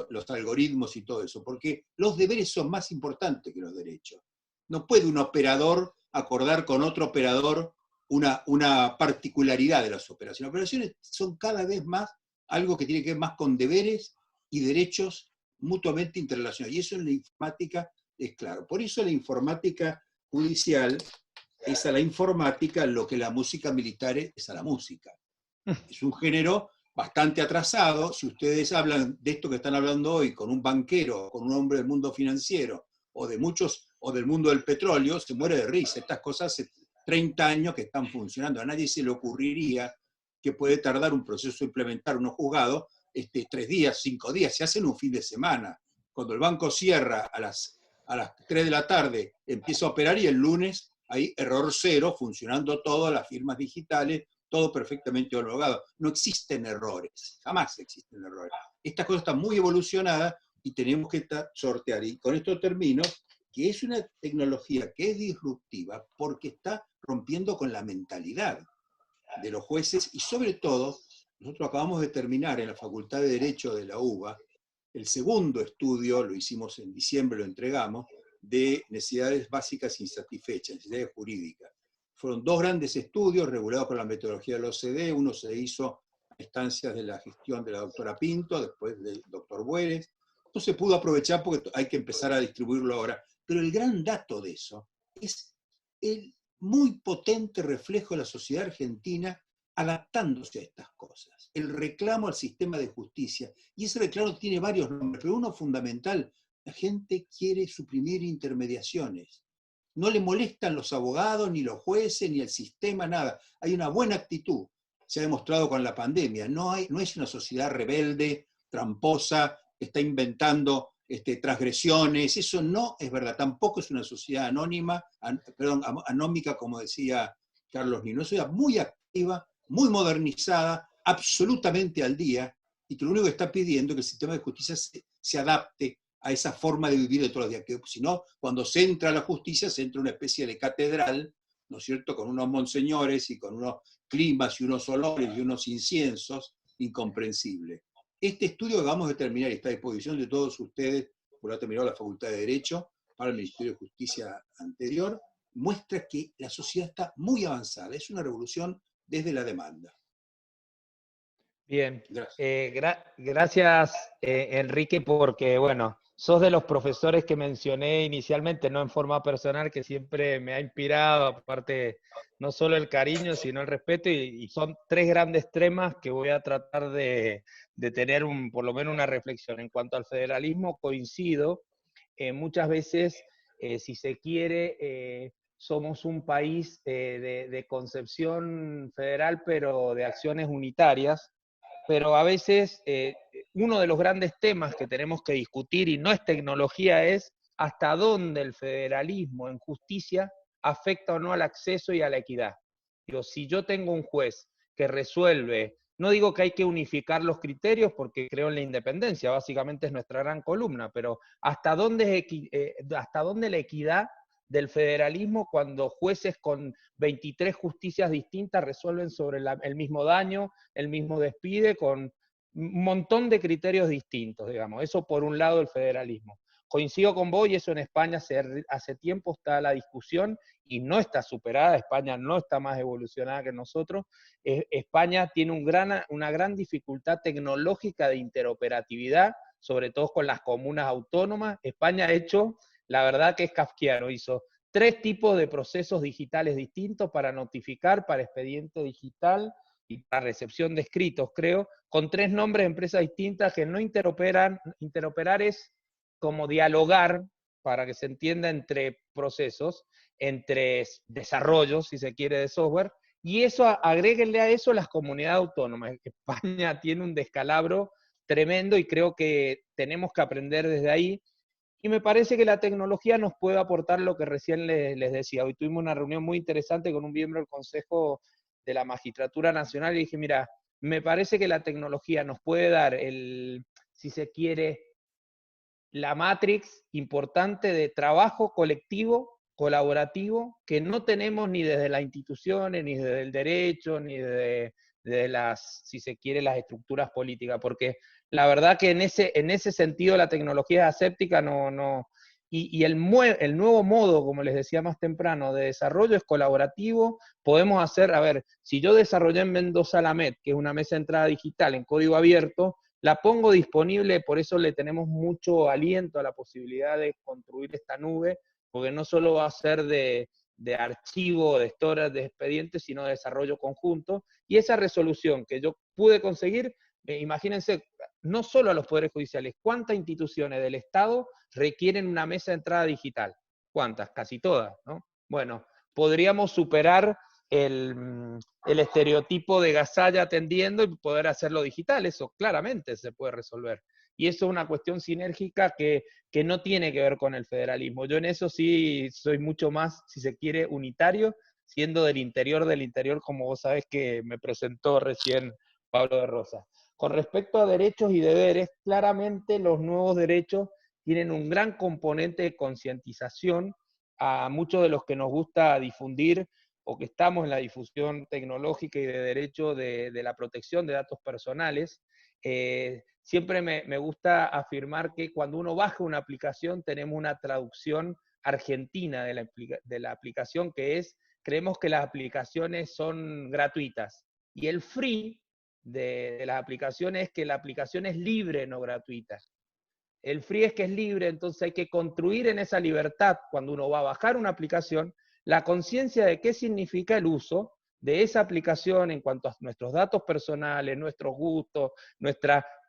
los algoritmos y todo eso, porque los deberes son más importantes que los derechos. No puede un operador acordar con otro operador una particularidad de las operaciones. Las operaciones son cada vez más algo que tiene que ver más con deberes y derechos mutuamente interrelacionados. Y eso en la informática es claro. Por eso la informática judicial es a la informática lo que la música militar es a la música. Es un género bastante atrasado. Si ustedes hablan de esto que están hablando hoy con un banquero, con un hombre del mundo financiero, o del mundo del petróleo, se muere de risa. Estas cosas hace 30 años que están funcionando. A nadie se le ocurriría que puede tardar un proceso de implementar unos juzgados 3 días, 5 días, se hacen un fin de semana. Cuando el banco cierra a las 3 de la tarde, empieza a operar y el lunes hay error cero, funcionando todas las firmas digitales, todo perfectamente homologado. No existen errores, jamás existen errores. Estas cosas están muy evolucionadas y tenemos que sortear. Y con esto termino, que es una tecnología que es disruptiva porque está rompiendo con la mentalidad de los jueces y sobre todo, nosotros acabamos de terminar en la Facultad de Derecho de la UBA el segundo estudio, lo hicimos en diciembre, lo entregamos, de necesidades básicas insatisfechas, necesidades jurídicas. Fueron 2 grandes estudios regulados por la metodología de la OCDE, uno se hizo a instancias de la gestión de la doctora Pinto, después del doctor Bueres, no se pudo aprovechar porque hay que empezar a distribuirlo ahora, pero el gran dato de eso es el muy potente reflejo de la sociedad argentina adaptándose a estas cosas. El reclamo al sistema de justicia, y ese reclamo tiene varios nombres, pero uno fundamental, la gente quiere suprimir intermediaciones. No le molestan los abogados, ni los jueces, ni el sistema, nada. Hay una buena actitud, se ha demostrado con la pandemia. No es una sociedad rebelde, tramposa, que está inventando transgresiones, eso no es verdad. Tampoco es una sociedad anómica, como decía Carlos Nino. Es una sociedad muy activa, muy modernizada, absolutamente al día, y que lo único que está pidiendo es que el sistema de justicia se adapte a esa forma de vivir de todos los días. Que si no, cuando se entra a la justicia, se entra a una especie de catedral, ¿no es cierto?, con unos monseñores y con unos climas y unos olores y unos inciensos incomprensibles. Este estudio que acabamos de terminar y está a disposición de todos ustedes, por lo ha terminado la Facultad de Derecho, para el Ministerio de Justicia anterior, muestra que la sociedad está muy avanzada. Es una revolución desde la demanda. Bien, gracias Enrique, porque bueno, sos de los profesores que mencioné inicialmente, no en forma personal, que siempre me ha inspirado, aparte no solo el cariño, sino el respeto, y son 3 grandes temas que voy a tratar de tener por lo menos una reflexión. En cuanto al federalismo, coincido, muchas veces, si se quiere, somos un país de concepción federal, pero de acciones unitarias, pero a veces uno de los grandes temas que tenemos que discutir, y no es tecnología, es hasta dónde el federalismo en justicia afecta o no al acceso y a la equidad. Digo, si yo tengo un juez que resuelve, no digo que hay que unificar los criterios porque creo en la independencia, básicamente es nuestra gran columna, pero hasta dónde la equidad del federalismo cuando jueces con 23 justicias distintas resuelven sobre el mismo daño, el mismo despide, con un montón de criterios distintos, digamos. Eso por un lado el federalismo. Coincido con vos, y eso en España hace tiempo está la discusión y no está superada. España no está más evolucionada que nosotros. España tiene una gran dificultad tecnológica de interoperatividad, sobre todo con las comunas autónomas. España ha hecho, la verdad que es kafkiano, hizo 3 tipos de procesos digitales distintos para notificar, para expediente digital y para recepción de escritos, creo, con 3 nombres de empresas distintas que no interoperan. Interoperar es como dialogar, para que se entienda, entre procesos, entre desarrollos, si se quiere, de software, y eso, agréguenle a eso las comunidades autónomas. España tiene un descalabro tremendo y creo que tenemos que aprender desde ahí. Y me parece que la tecnología nos puede aportar lo que recién les decía. Hoy tuvimos una reunión muy interesante con un miembro del Consejo de la Magistratura Nacional y dije, mira, me parece que la tecnología nos puede dar si se quiere, la matrix importante de trabajo colectivo, colaborativo, que no tenemos ni desde las instituciones, ni desde el derecho, ni desde las, si se quiere, las estructuras políticas, porque la verdad que en ese sentido la tecnología es aséptica, y el nuevo modo, como les decía más temprano, de desarrollo es colaborativo. Podemos hacer, a ver, si yo desarrollé en Mendoza la MED, que es una mesa de entrada digital en código abierto, la pongo disponible, por eso le tenemos mucho aliento a la posibilidad de construir esta nube, porque no solo va a ser de archivo, de storage, de expedientes, sino de desarrollo conjunto. Y esa resolución que yo pude conseguir, imagínense, no solo a los poderes judiciales, ¿cuántas instituciones del Estado requieren una mesa de entrada digital? ¿Cuántas? Casi todas, ¿no? Bueno, podríamos superar el estereotipo de gazalla atendiendo y poder hacerlo digital. Eso claramente se puede resolver. Y eso es una cuestión sinérgica que no tiene que ver con el federalismo. Yo en eso sí soy mucho más, si se quiere, unitario, siendo del interior, como vos sabés que me presentó recién Pablo de Rosa. Con respecto a derechos y deberes, claramente los nuevos derechos tienen un gran componente de concientización a muchos de los que nos gusta difundir o que estamos en la difusión tecnológica y de derecho de la protección de datos personales. Siempre me gusta afirmar que cuando uno baja una aplicación tenemos una traducción argentina de la aplicación, que es, creemos que las aplicaciones son gratuitas, y el free de las aplicaciones es que la aplicación es libre, no gratuita. El free es que es libre, entonces hay que construir en esa libertad, cuando uno va a bajar una aplicación, la conciencia de qué significa el uso de esa aplicación en cuanto a nuestros datos personales, nuestros gustos,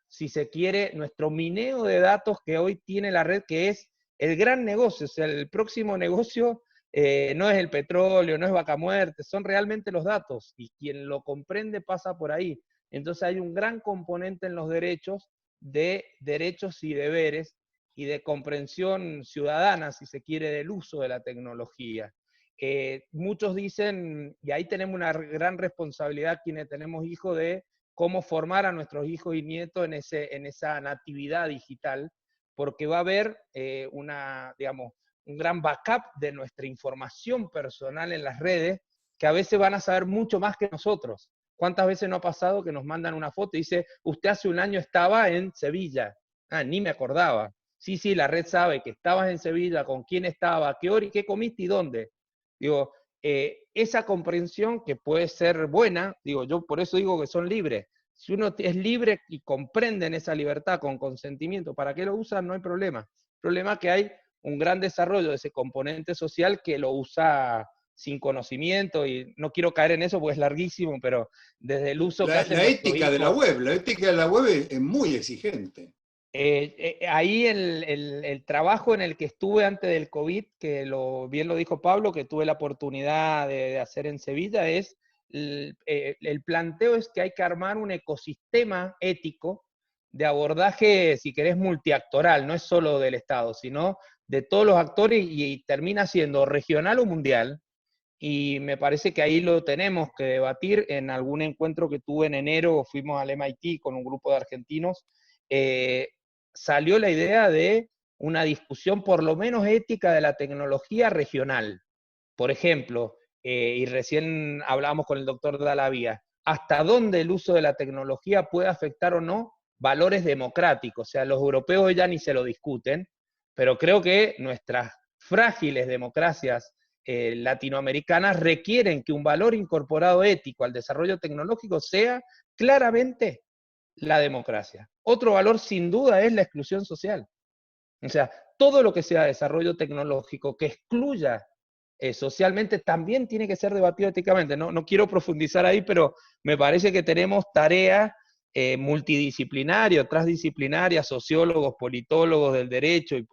si se quiere, nuestro mineo de datos que hoy tiene la red, que es el gran negocio. O sea, el próximo negocio no es el petróleo, no es vaca muerte, son realmente los datos, y quien lo comprende pasa por ahí. Entonces hay un gran componente en los derechos, de derechos y deberes, y de comprensión ciudadana, si se quiere, del uso de la tecnología. Muchos dicen, y ahí tenemos una gran responsabilidad quienes tenemos hijos, de cómo formar a nuestros hijos y nietos en esa natividad digital, porque va a haber un gran backup de nuestra información personal en las redes, que a veces van a saber mucho más que nosotros. ¿Cuántas veces no ha pasado que nos mandan una foto y dice, usted hace un año estaba en Sevilla? Ah, ni me acordaba. Sí, la red sabe que estabas en Sevilla, con quién estaba, a qué hora y qué comiste y dónde. Digo, esa comprensión que puede ser buena, yo por eso digo que son libres. Si uno es libre y comprende en esa libertad con consentimiento, ¿para qué lo usan? No hay problema. El problema es que hay un gran desarrollo de ese componente social que lo usa sin conocimiento, y no quiero caer en eso porque es larguísimo, pero desde el uso que hacen la ética de la web, la ética de la web es muy exigente. Ahí el trabajo en el que estuve antes del COVID, que bien lo dijo Pablo, que tuve la oportunidad de hacer en Sevilla, es el planteo es que hay que armar un ecosistema ético de abordaje, si querés, multiactoral, no es solo del Estado, sino de todos los actores, y termina siendo regional o mundial. Y me parece que ahí lo tenemos que debatir. En algún encuentro que tuve en enero, fuimos al MIT con un grupo de argentinos, salió la idea de una discusión por lo menos ética de la tecnología regional. Por ejemplo, y recién hablábamos con el doctor Dalavía, hasta dónde el uso de la tecnología puede afectar o no valores democráticos. O sea, los europeos ya ni se lo discuten, pero creo que nuestras frágiles democracias latinoamericanas requieren que un valor incorporado ético al desarrollo tecnológico sea claramente la democracia. Otro valor sin duda es la exclusión social. O sea, todo lo que sea desarrollo tecnológico que excluya socialmente, también tiene que ser debatido éticamente. No quiero profundizar ahí, pero me parece que tenemos tareas multidisciplinarias, transdisciplinarias, sociólogos, politólogos del derecho, y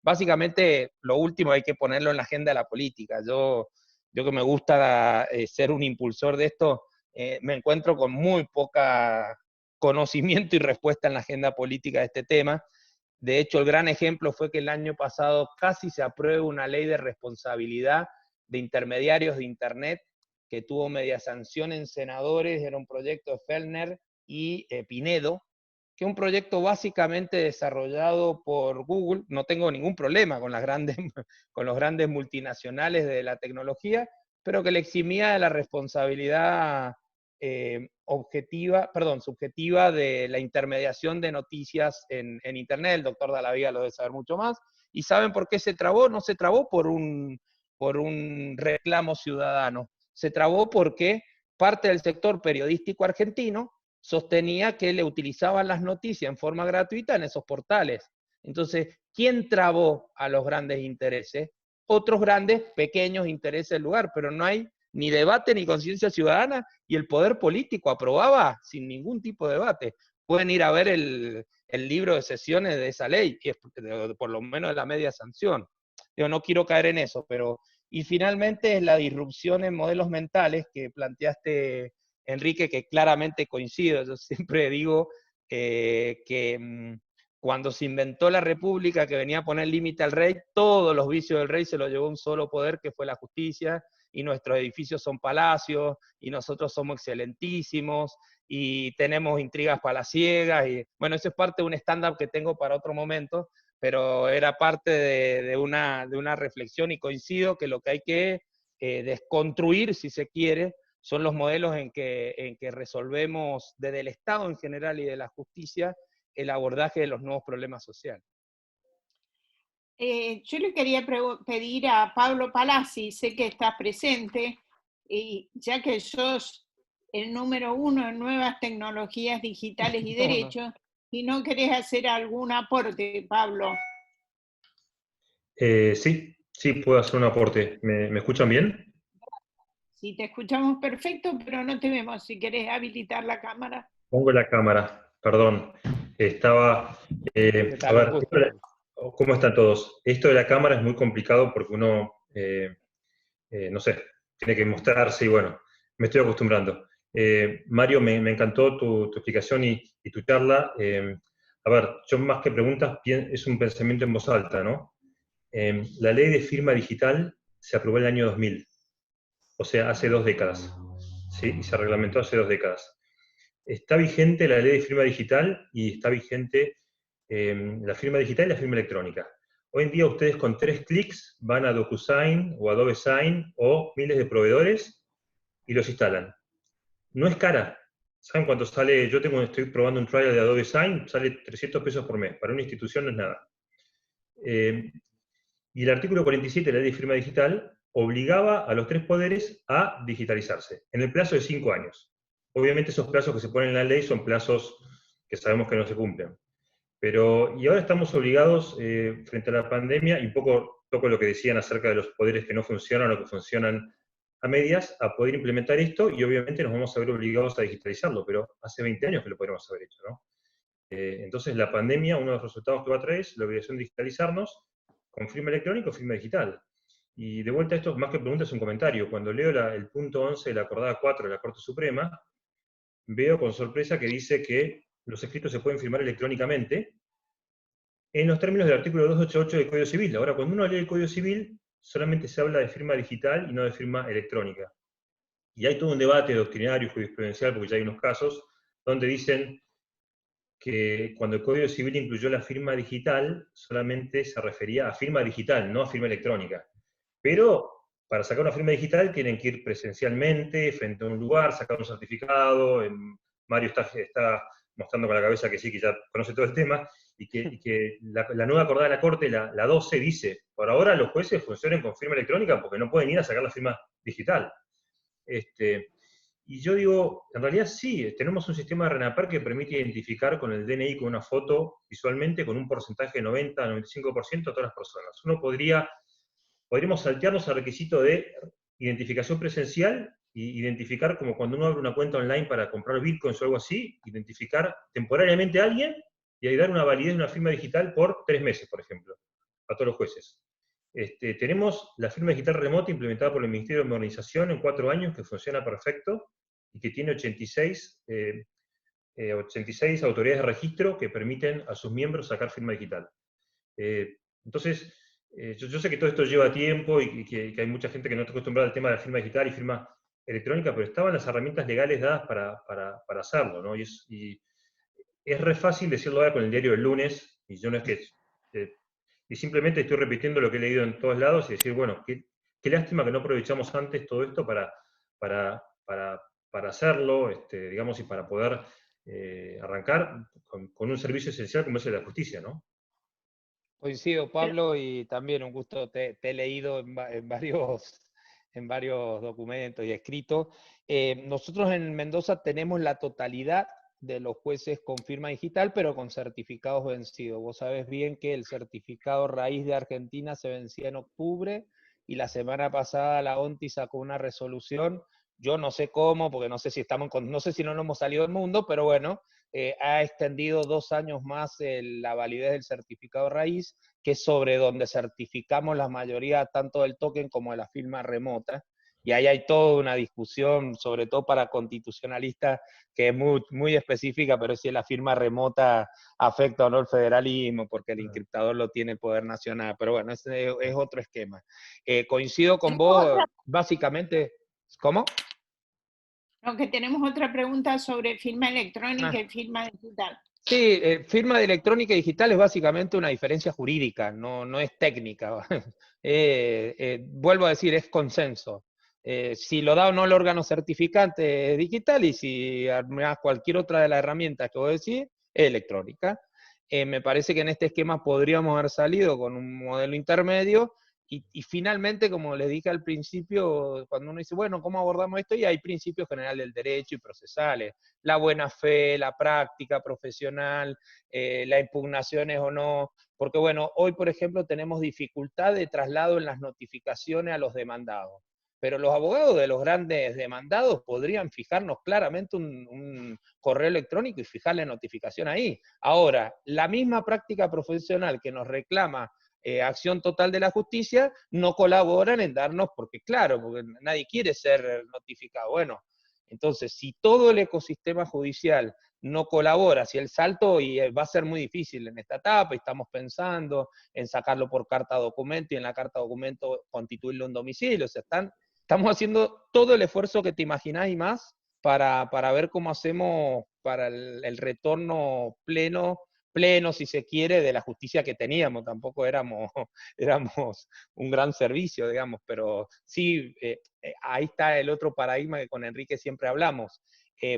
básicamente lo último hay que ponerlo en la agenda de la política. Yo que me gusta ser un impulsor de esto, me encuentro con muy poca conocimiento y respuesta en la agenda política de este tema. De hecho, el gran ejemplo fue que el año pasado casi se aprueba una ley de responsabilidad de intermediarios de Internet que tuvo media sanción en senadores. Era un proyecto de Fellner y Pinedo, que es un proyecto básicamente desarrollado por Google. No tengo ningún problema con los grandes multinacionales de la tecnología, pero que le eximía de la responsabilidad subjetiva de la intermediación de noticias en Internet. El doctor Dallavia lo debe saber mucho más. ¿Y saben por qué se trabó? No se trabó por un reclamo ciudadano. Se trabó porque parte del sector periodístico argentino sostenía que le utilizaban las noticias en forma gratuita en esos portales. Entonces, ¿quién trabó a los grandes intereses? Otros grandes, pequeños intereses del lugar, pero no hay ni debate ni conciencia ciudadana, y el poder político aprobaba sin ningún tipo de debate. Pueden ir a ver el libro de sesiones de esa ley, que es por lo menos de la media sanción. Yo no quiero caer en eso, pero... Y finalmente es la disrupción en modelos mentales que planteaste, Enrique, que claramente coincido. Yo siempre digo que cuando se inventó la República, que venía a poner límite al rey, todos los vicios del rey se los llevó un solo poder, que fue la justicia, y nuestros edificios son palacios, y nosotros somos excelentísimos, y tenemos intrigas palaciegas, y bueno, eso es parte de un stand-up que tengo para otro momento, pero era parte de una reflexión, y coincido que lo que hay que desconstruir, si se quiere, son los modelos en que resolvemos desde el Estado en general y de la justicia el abordaje de los nuevos problemas sociales. Yo le quería pedir a Pablo Palazzi, sé que estás presente, y ya que sos el número 1 en nuevas tecnologías digitales y derechos, ¿y no querés hacer algún aporte, Pablo? Sí, puedo hacer un aporte. ¿Me escuchan bien? Sí, te escuchamos perfecto, pero no te vemos. Si querés habilitar la cámara. Pongo la cámara, perdón. Estaba... a ver, ¿cómo están todos? Esto de la cámara es muy complicado porque uno, no sé, tiene que mostrarse y bueno, me estoy acostumbrando. Mario, me encantó tu explicación y tu charla. A ver, yo más que preguntas, es un pensamiento en voz alta, ¿no? La ley de firma digital se aprobó en el año 2000, o sea, hace 2 décadas, ¿sí? Y se reglamentó hace 2 décadas. Está vigente la ley de firma digital y está vigente la firma digital y la firma electrónica. Hoy en día ustedes con 3 clics van a DocuSign o Adobe Sign o miles de proveedores y los instalan. No es cara. ¿Saben cuánto sale? Yo estoy probando un trial de Adobe Sign, sale 300 pesos por mes. Para una institución no es nada. Y el artículo 47 de la ley de firma digital obligaba a los 3 poderes a digitalizarse en el plazo de 5 años. Obviamente esos plazos que se ponen en la ley son plazos que sabemos que no se cumplen. Y ahora estamos obligados, frente a la pandemia, y un poco toco lo que decían acerca de los poderes que no funcionan o que funcionan a medias, a poder implementar esto, y obviamente nos vamos a ver obligados a digitalizarlo, pero hace 20 años que lo podríamos haber hecho, ¿no? Entonces la pandemia, uno de los resultados que va a traer es la obligación de digitalizarnos con firma electrónica o firma digital. Y de vuelta a esto, más que pregunta, es un comentario. Cuando leo el punto 11 de la acordada 4 de la Corte Suprema, veo con sorpresa que dice que los escritos se pueden firmar electrónicamente en los términos del artículo 288 del Código Civil. Ahora, cuando uno lee el Código Civil, solamente se habla de firma digital y no de firma electrónica. Y hay todo un debate doctrinario y jurisprudencial, porque ya hay unos casos, donde dicen que cuando el Código Civil incluyó la firma digital, solamente se refería a firma digital, no a firma electrónica. Pero para sacar una firma digital tienen que ir presencialmente, frente a un lugar, sacar un certificado. Mario está mostrando con la cabeza que sí, que ya conoce todo el tema, y que la nueva acordada de la Corte, la 12, dice, por ahora los jueces funcionen con firma electrónica porque no pueden ir a sacar la firma digital. Y yo digo, en realidad sí, tenemos un sistema de RENAPER que permite identificar con el DNI, con una foto, visualmente, con un porcentaje de 90-95% a todas las personas. Uno podría podríamos saltearnos al requisito de identificación presencial y identificar, como cuando uno abre una cuenta online para comprar bitcoins o algo así, identificar temporariamente a alguien y ahí dar una validez de una firma digital por 3 meses, por ejemplo, a todos los jueces. Tenemos la firma digital remota implementada por el Ministerio de Modernización en 4 años, que funciona perfecto y que tiene 86 autoridades de registro que permiten a sus miembros sacar firma digital. Entonces, yo sé que todo esto lleva tiempo y que hay mucha gente que no está acostumbrada al tema de la firma digital y firma electrónica, pero estaban las herramientas legales dadas para hacerlo, ¿no? Y es re fácil decirlo ahora con el diario del lunes, y yo no es que... y simplemente estoy repitiendo lo que he leído en todos lados y decir, bueno, qué lástima que no aprovechamos antes todo esto para hacerlo, digamos, y para poder arrancar con un servicio esencial como es el de la justicia, ¿no? Coincido, Pablo, y también un gusto, te he leído en varios documentos y escritos. Nosotros en Mendoza tenemos la totalidad de los jueces con firma digital, pero con certificados vencidos. Vos sabés bien que el certificado raíz de Argentina se vencía en octubre, y la semana pasada la ONTI sacó una resolución. Yo no sé cómo, porque no sé si no sé si no nos hemos salido del mundo, pero bueno, ha extendido 2 años más la validez del certificado raíz, que es sobre donde certificamos la mayoría tanto del token como de la firma remota. Y ahí hay toda una discusión, sobre todo para constitucionalistas, que es muy, muy específica, pero si la firma remota afecta o no el federalismo, porque el encriptador lo tiene el Poder Nacional. Pero bueno, ese es otro esquema. Coincido con vos, básicamente. ¿Cómo? Aunque tenemos otra pregunta sobre firma electrónica y firma digital. Sí, firma de electrónica y digital es básicamente una diferencia jurídica, no es técnica. Vuelvo a decir, es consenso. Si lo da o no el órgano certificante es digital, y si cualquier otra de las herramientas que vos decís es electrónica. Me parece que en este esquema podríamos haber salido con un modelo intermedio. Y finalmente, como les dije al principio, cuando uno dice, bueno, ¿cómo abordamos esto? Y hay principios generales del derecho y procesales. La buena fe, la práctica profesional, la impugnación es o no. Porque bueno, hoy, por ejemplo, tenemos dificultad de traslado en las notificaciones a los demandados. Pero los abogados de los grandes demandados podrían fijarnos claramente un correo electrónico y fijarle notificación ahí. Ahora, la misma práctica profesional que nos reclama acción total de la justicia, no colaboran en darnos, porque nadie quiere ser notificado. Bueno, entonces, si todo el ecosistema judicial no colabora, si el salto, y va a ser muy difícil en esta etapa, y estamos pensando en sacarlo por carta documento, y en la carta documento constituirlo un domicilio, o sea, estamos haciendo todo el esfuerzo que te imaginás y más para ver cómo hacemos para el retorno pleno, si se quiere, de la justicia que teníamos. Tampoco éramos un gran servicio, digamos, pero sí, ahí está el otro paradigma que con Enrique siempre hablamos.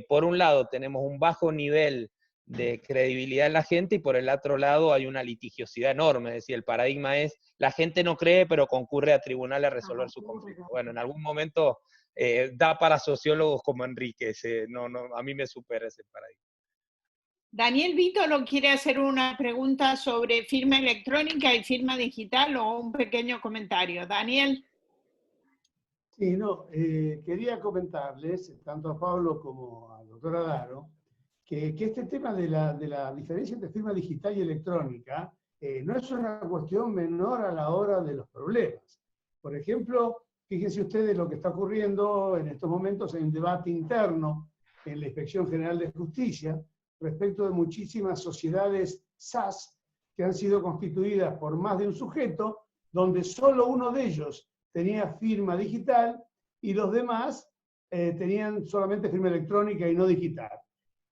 Por un lado tenemos un bajo nivel de credibilidad en la gente, y por el otro lado hay una litigiosidad enorme. Es decir, el paradigma es, la gente no cree, pero concurre a tribunales a resolver su conflicto. Bueno, en algún momento da para sociólogos como Enrique, a mí me supera ese paradigma. Daniel Vítolo quiere hacer una pregunta sobre firma electrónica y firma digital, o un pequeño comentario. Daniel. Sí, quería comentarles, tanto a Pablo como al doctor Adaro, que este tema de la diferencia entre firma digital y electrónica no es una cuestión menor a la hora de los problemas. Por ejemplo, fíjense ustedes lo que está ocurriendo en estos momentos. Hay un debate interno en la Inspección General de Justicia respecto de muchísimas sociedades SAS que han sido constituidas por más de un sujeto, donde solo uno de ellos tenía firma digital y los demás tenían solamente firma electrónica y no digital.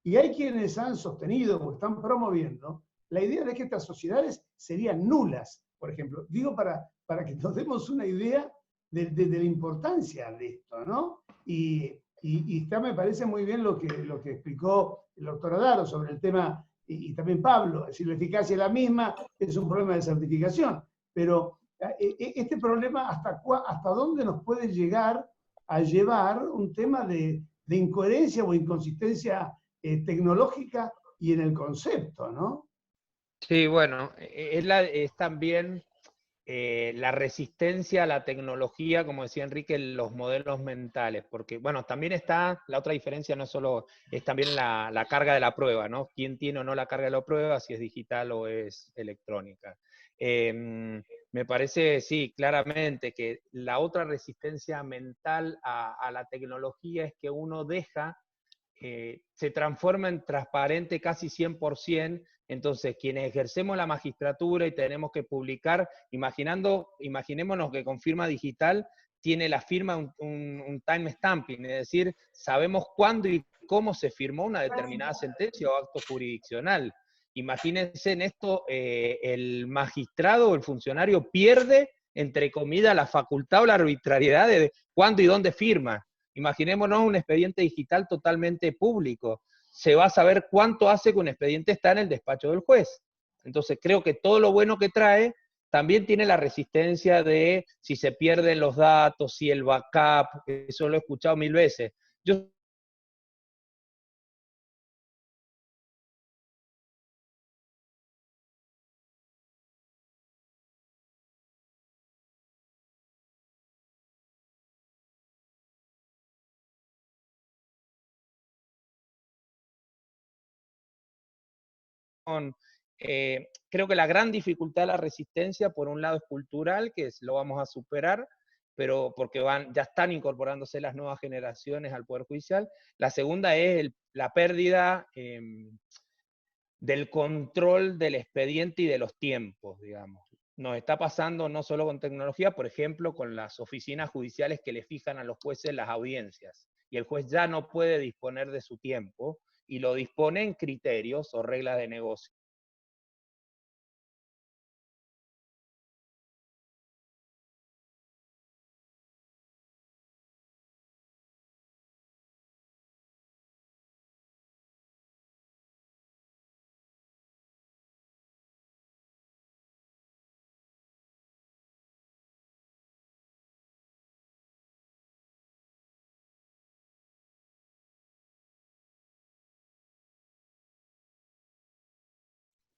Y hay quienes han sostenido o están promoviendo la idea de que estas sociedades serían nulas, por ejemplo. Digo para que nos demos una idea de la importancia de esto, ¿no? Y me parece muy bien lo que explicó el doctor Adaro sobre el tema, y también Pablo. Es decir, la eficacia es la misma, es un problema de certificación. Pero este problema, ¿hasta dónde nos puede llegar a llevar un tema de incoherencia o inconsistencia tecnológica y en el concepto, ¿no? Sí, bueno, es también la resistencia a la tecnología, como decía Enrique, los modelos mentales, porque, bueno, también está, la otra diferencia no es solo, es también la carga de la prueba, ¿no? ¿Quién tiene o no la carga de la prueba, si es digital o es electrónica? Me parece, sí, claramente que la otra resistencia mental a la tecnología es que uno deja, se transforma en transparente casi 100%, entonces quienes ejercemos la magistratura y tenemos que publicar, imaginémonos que con firma digital tiene la firma un time stamping, es decir, sabemos cuándo y cómo se firmó una determinada sentencia o acto jurisdiccional. Imagínense en esto, el magistrado o el funcionario pierde, entre comillas, la facultad o la arbitrariedad de cuándo y dónde firma. Imaginémonos un expediente digital totalmente público. Se va a saber cuánto hace que un expediente está en el despacho del juez. Entonces creo que todo lo bueno que trae también tiene la resistencia de si se pierden los datos, si el backup, eso lo he escuchado 1000 veces. Yo creo que la gran dificultad de la resistencia, por un lado, es cultural, que lo vamos a superar, pero porque ya están incorporándose las nuevas generaciones al Poder Judicial. La segunda es la pérdida del control del expediente y de los tiempos, digamos. Nos está pasando no solo con tecnología, por ejemplo, con las oficinas judiciales que le fijan a los jueces las audiencias, y el juez ya no puede disponer de su tiempo, y lo dispone en criterios o reglas de negocio.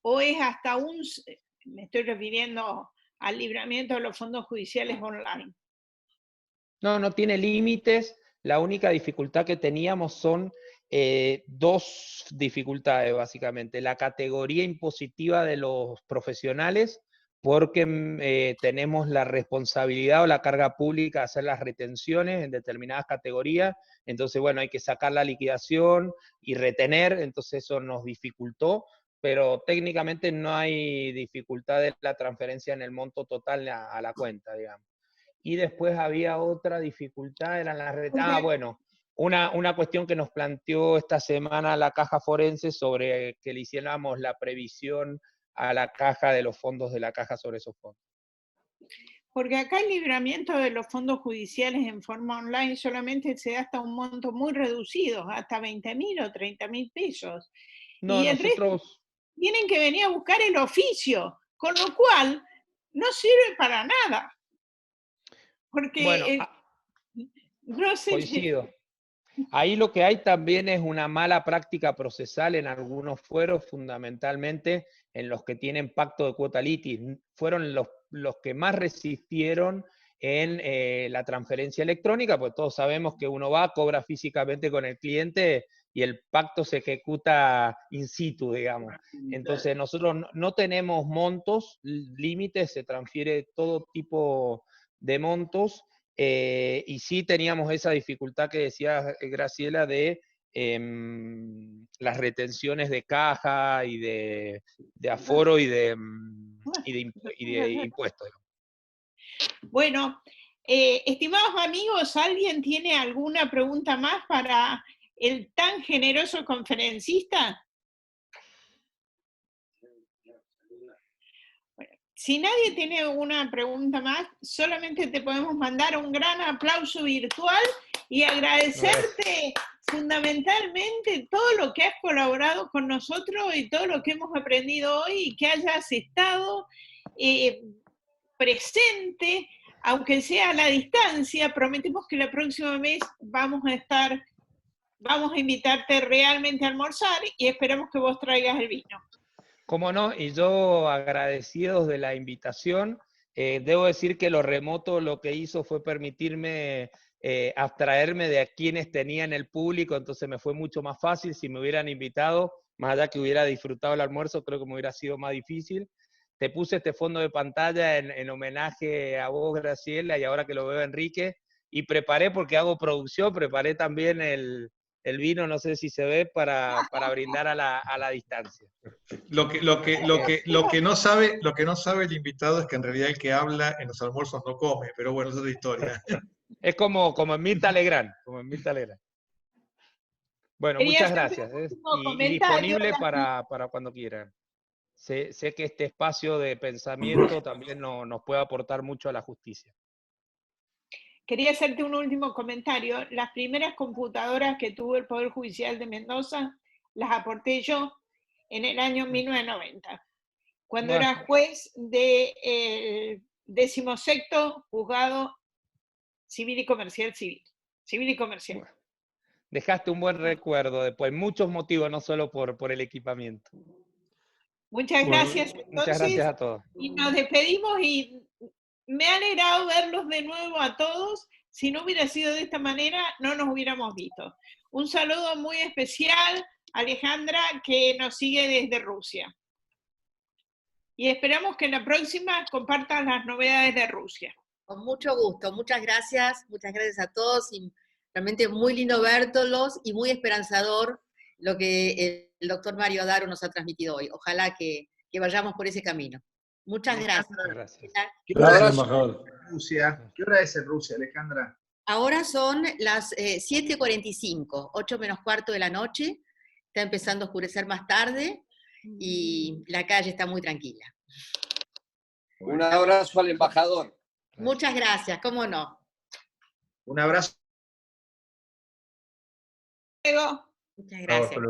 ¿O es hasta me estoy refiriendo al libramiento de los fondos judiciales online? No, no tiene límites. La única dificultad que teníamos son dos dificultades, básicamente. La categoría impositiva de los profesionales, porque tenemos la responsabilidad o la carga pública de hacer las retenciones en determinadas categorías. Entonces, bueno, hay que sacar la liquidación y retener, entonces eso nos dificultó, pero técnicamente no hay dificultad de la transferencia en el monto total a la cuenta, digamos. Y después había otra dificultad, eran las redes. Ah, bueno, una cuestión que nos planteó esta semana la Caja Forense sobre que le hiciéramos la previsión a la caja de los fondos de la caja sobre esos fondos. Porque acá el libramiento de los fondos judiciales en forma online solamente se da hasta un monto muy reducido, hasta 20.000 o 30.000 pesos. No, y el resto tienen que venir a buscar el oficio, con lo cual no sirve para nada. Porque bueno, no sé, coincido. Ahí lo que hay también es una mala práctica procesal en algunos fueros, fundamentalmente en los que tienen pacto de cuota litis. Fueron los que más resistieron en la transferencia electrónica, pues todos sabemos que uno va, cobra físicamente con el cliente y el pacto se ejecuta in situ, digamos. Entonces nosotros no tenemos montos, límites, se transfiere todo tipo de montos. Y sí teníamos esa dificultad que decía Graciela de las retenciones de caja y de aforo y de impuestos. Bueno, estimados amigos, ¿alguien tiene alguna pregunta más para el tan generoso conferencista? Si nadie tiene una pregunta más, solamente te podemos mandar un gran aplauso virtual y agradecerte fundamentalmente todo lo que has colaborado con nosotros y todo lo que hemos aprendido hoy y que hayas estado presente, aunque sea a la distancia. Prometemos que la próxima vez vamos a invitarte realmente a almorzar y esperamos que vos traigas el vino. Cómo no, y yo agradecidos de la invitación Debo decir que lo remoto lo que hizo fue permitirme abstraerme de a quienes tenía en el público, entonces me fue mucho más fácil. Si me hubieran invitado, más allá que hubiera disfrutado el almuerzo, creo que me hubiera sido más difícil. Te puse este fondo de pantalla en homenaje a vos, Graciela, y ahora que lo veo Enrique, y preparé, porque hago producción, preparé también el vino, no sé si se ve, para brindar a la distancia. Lo que no sabe el invitado es que en realidad el que habla en los almuerzos no come, pero bueno, esa es otra historia. Es como en Mirta Legrand, Bueno, muchas gracias. Y disponible para cuando quieran. Sé que este espacio de pensamiento también nos puede aportar mucho a la justicia. Quería hacerte un último comentario. Las primeras computadoras que tuvo el Poder Judicial de Mendoza las aporté yo en el año 1990, cuando era juez del 16º Juzgado Civil y Comercial Civil y Comercial. Bueno, dejaste un buen recuerdo después, muchos motivos, no solo por el equipamiento. Muchas gracias. Entonces, muchas gracias a todos. Y nos despedimos y me ha alegrado verlos de nuevo a todos. Si no hubiera sido de esta manera, no nos hubiéramos visto. Un saludo muy especial a Alejandra, que nos sigue desde Rusia. Y esperamos que en la próxima compartan las novedades de Rusia. Con mucho gusto, muchas gracias a todos, y realmente muy lindo verlos y muy esperanzador lo que el doctor Mario Adaro nos ha transmitido hoy. Ojalá que vayamos por ese camino. Muchas gracias. ¿Qué hora es en Rusia? ¿Qué hora es en Rusia, Alejandra? Ahora son las 7:45, 8 menos cuarto de la noche. Está empezando a oscurecer más tarde y la calle está muy tranquila. Un abrazo al embajador. Muchas gracias, cómo no. Un abrazo. Muchas gracias.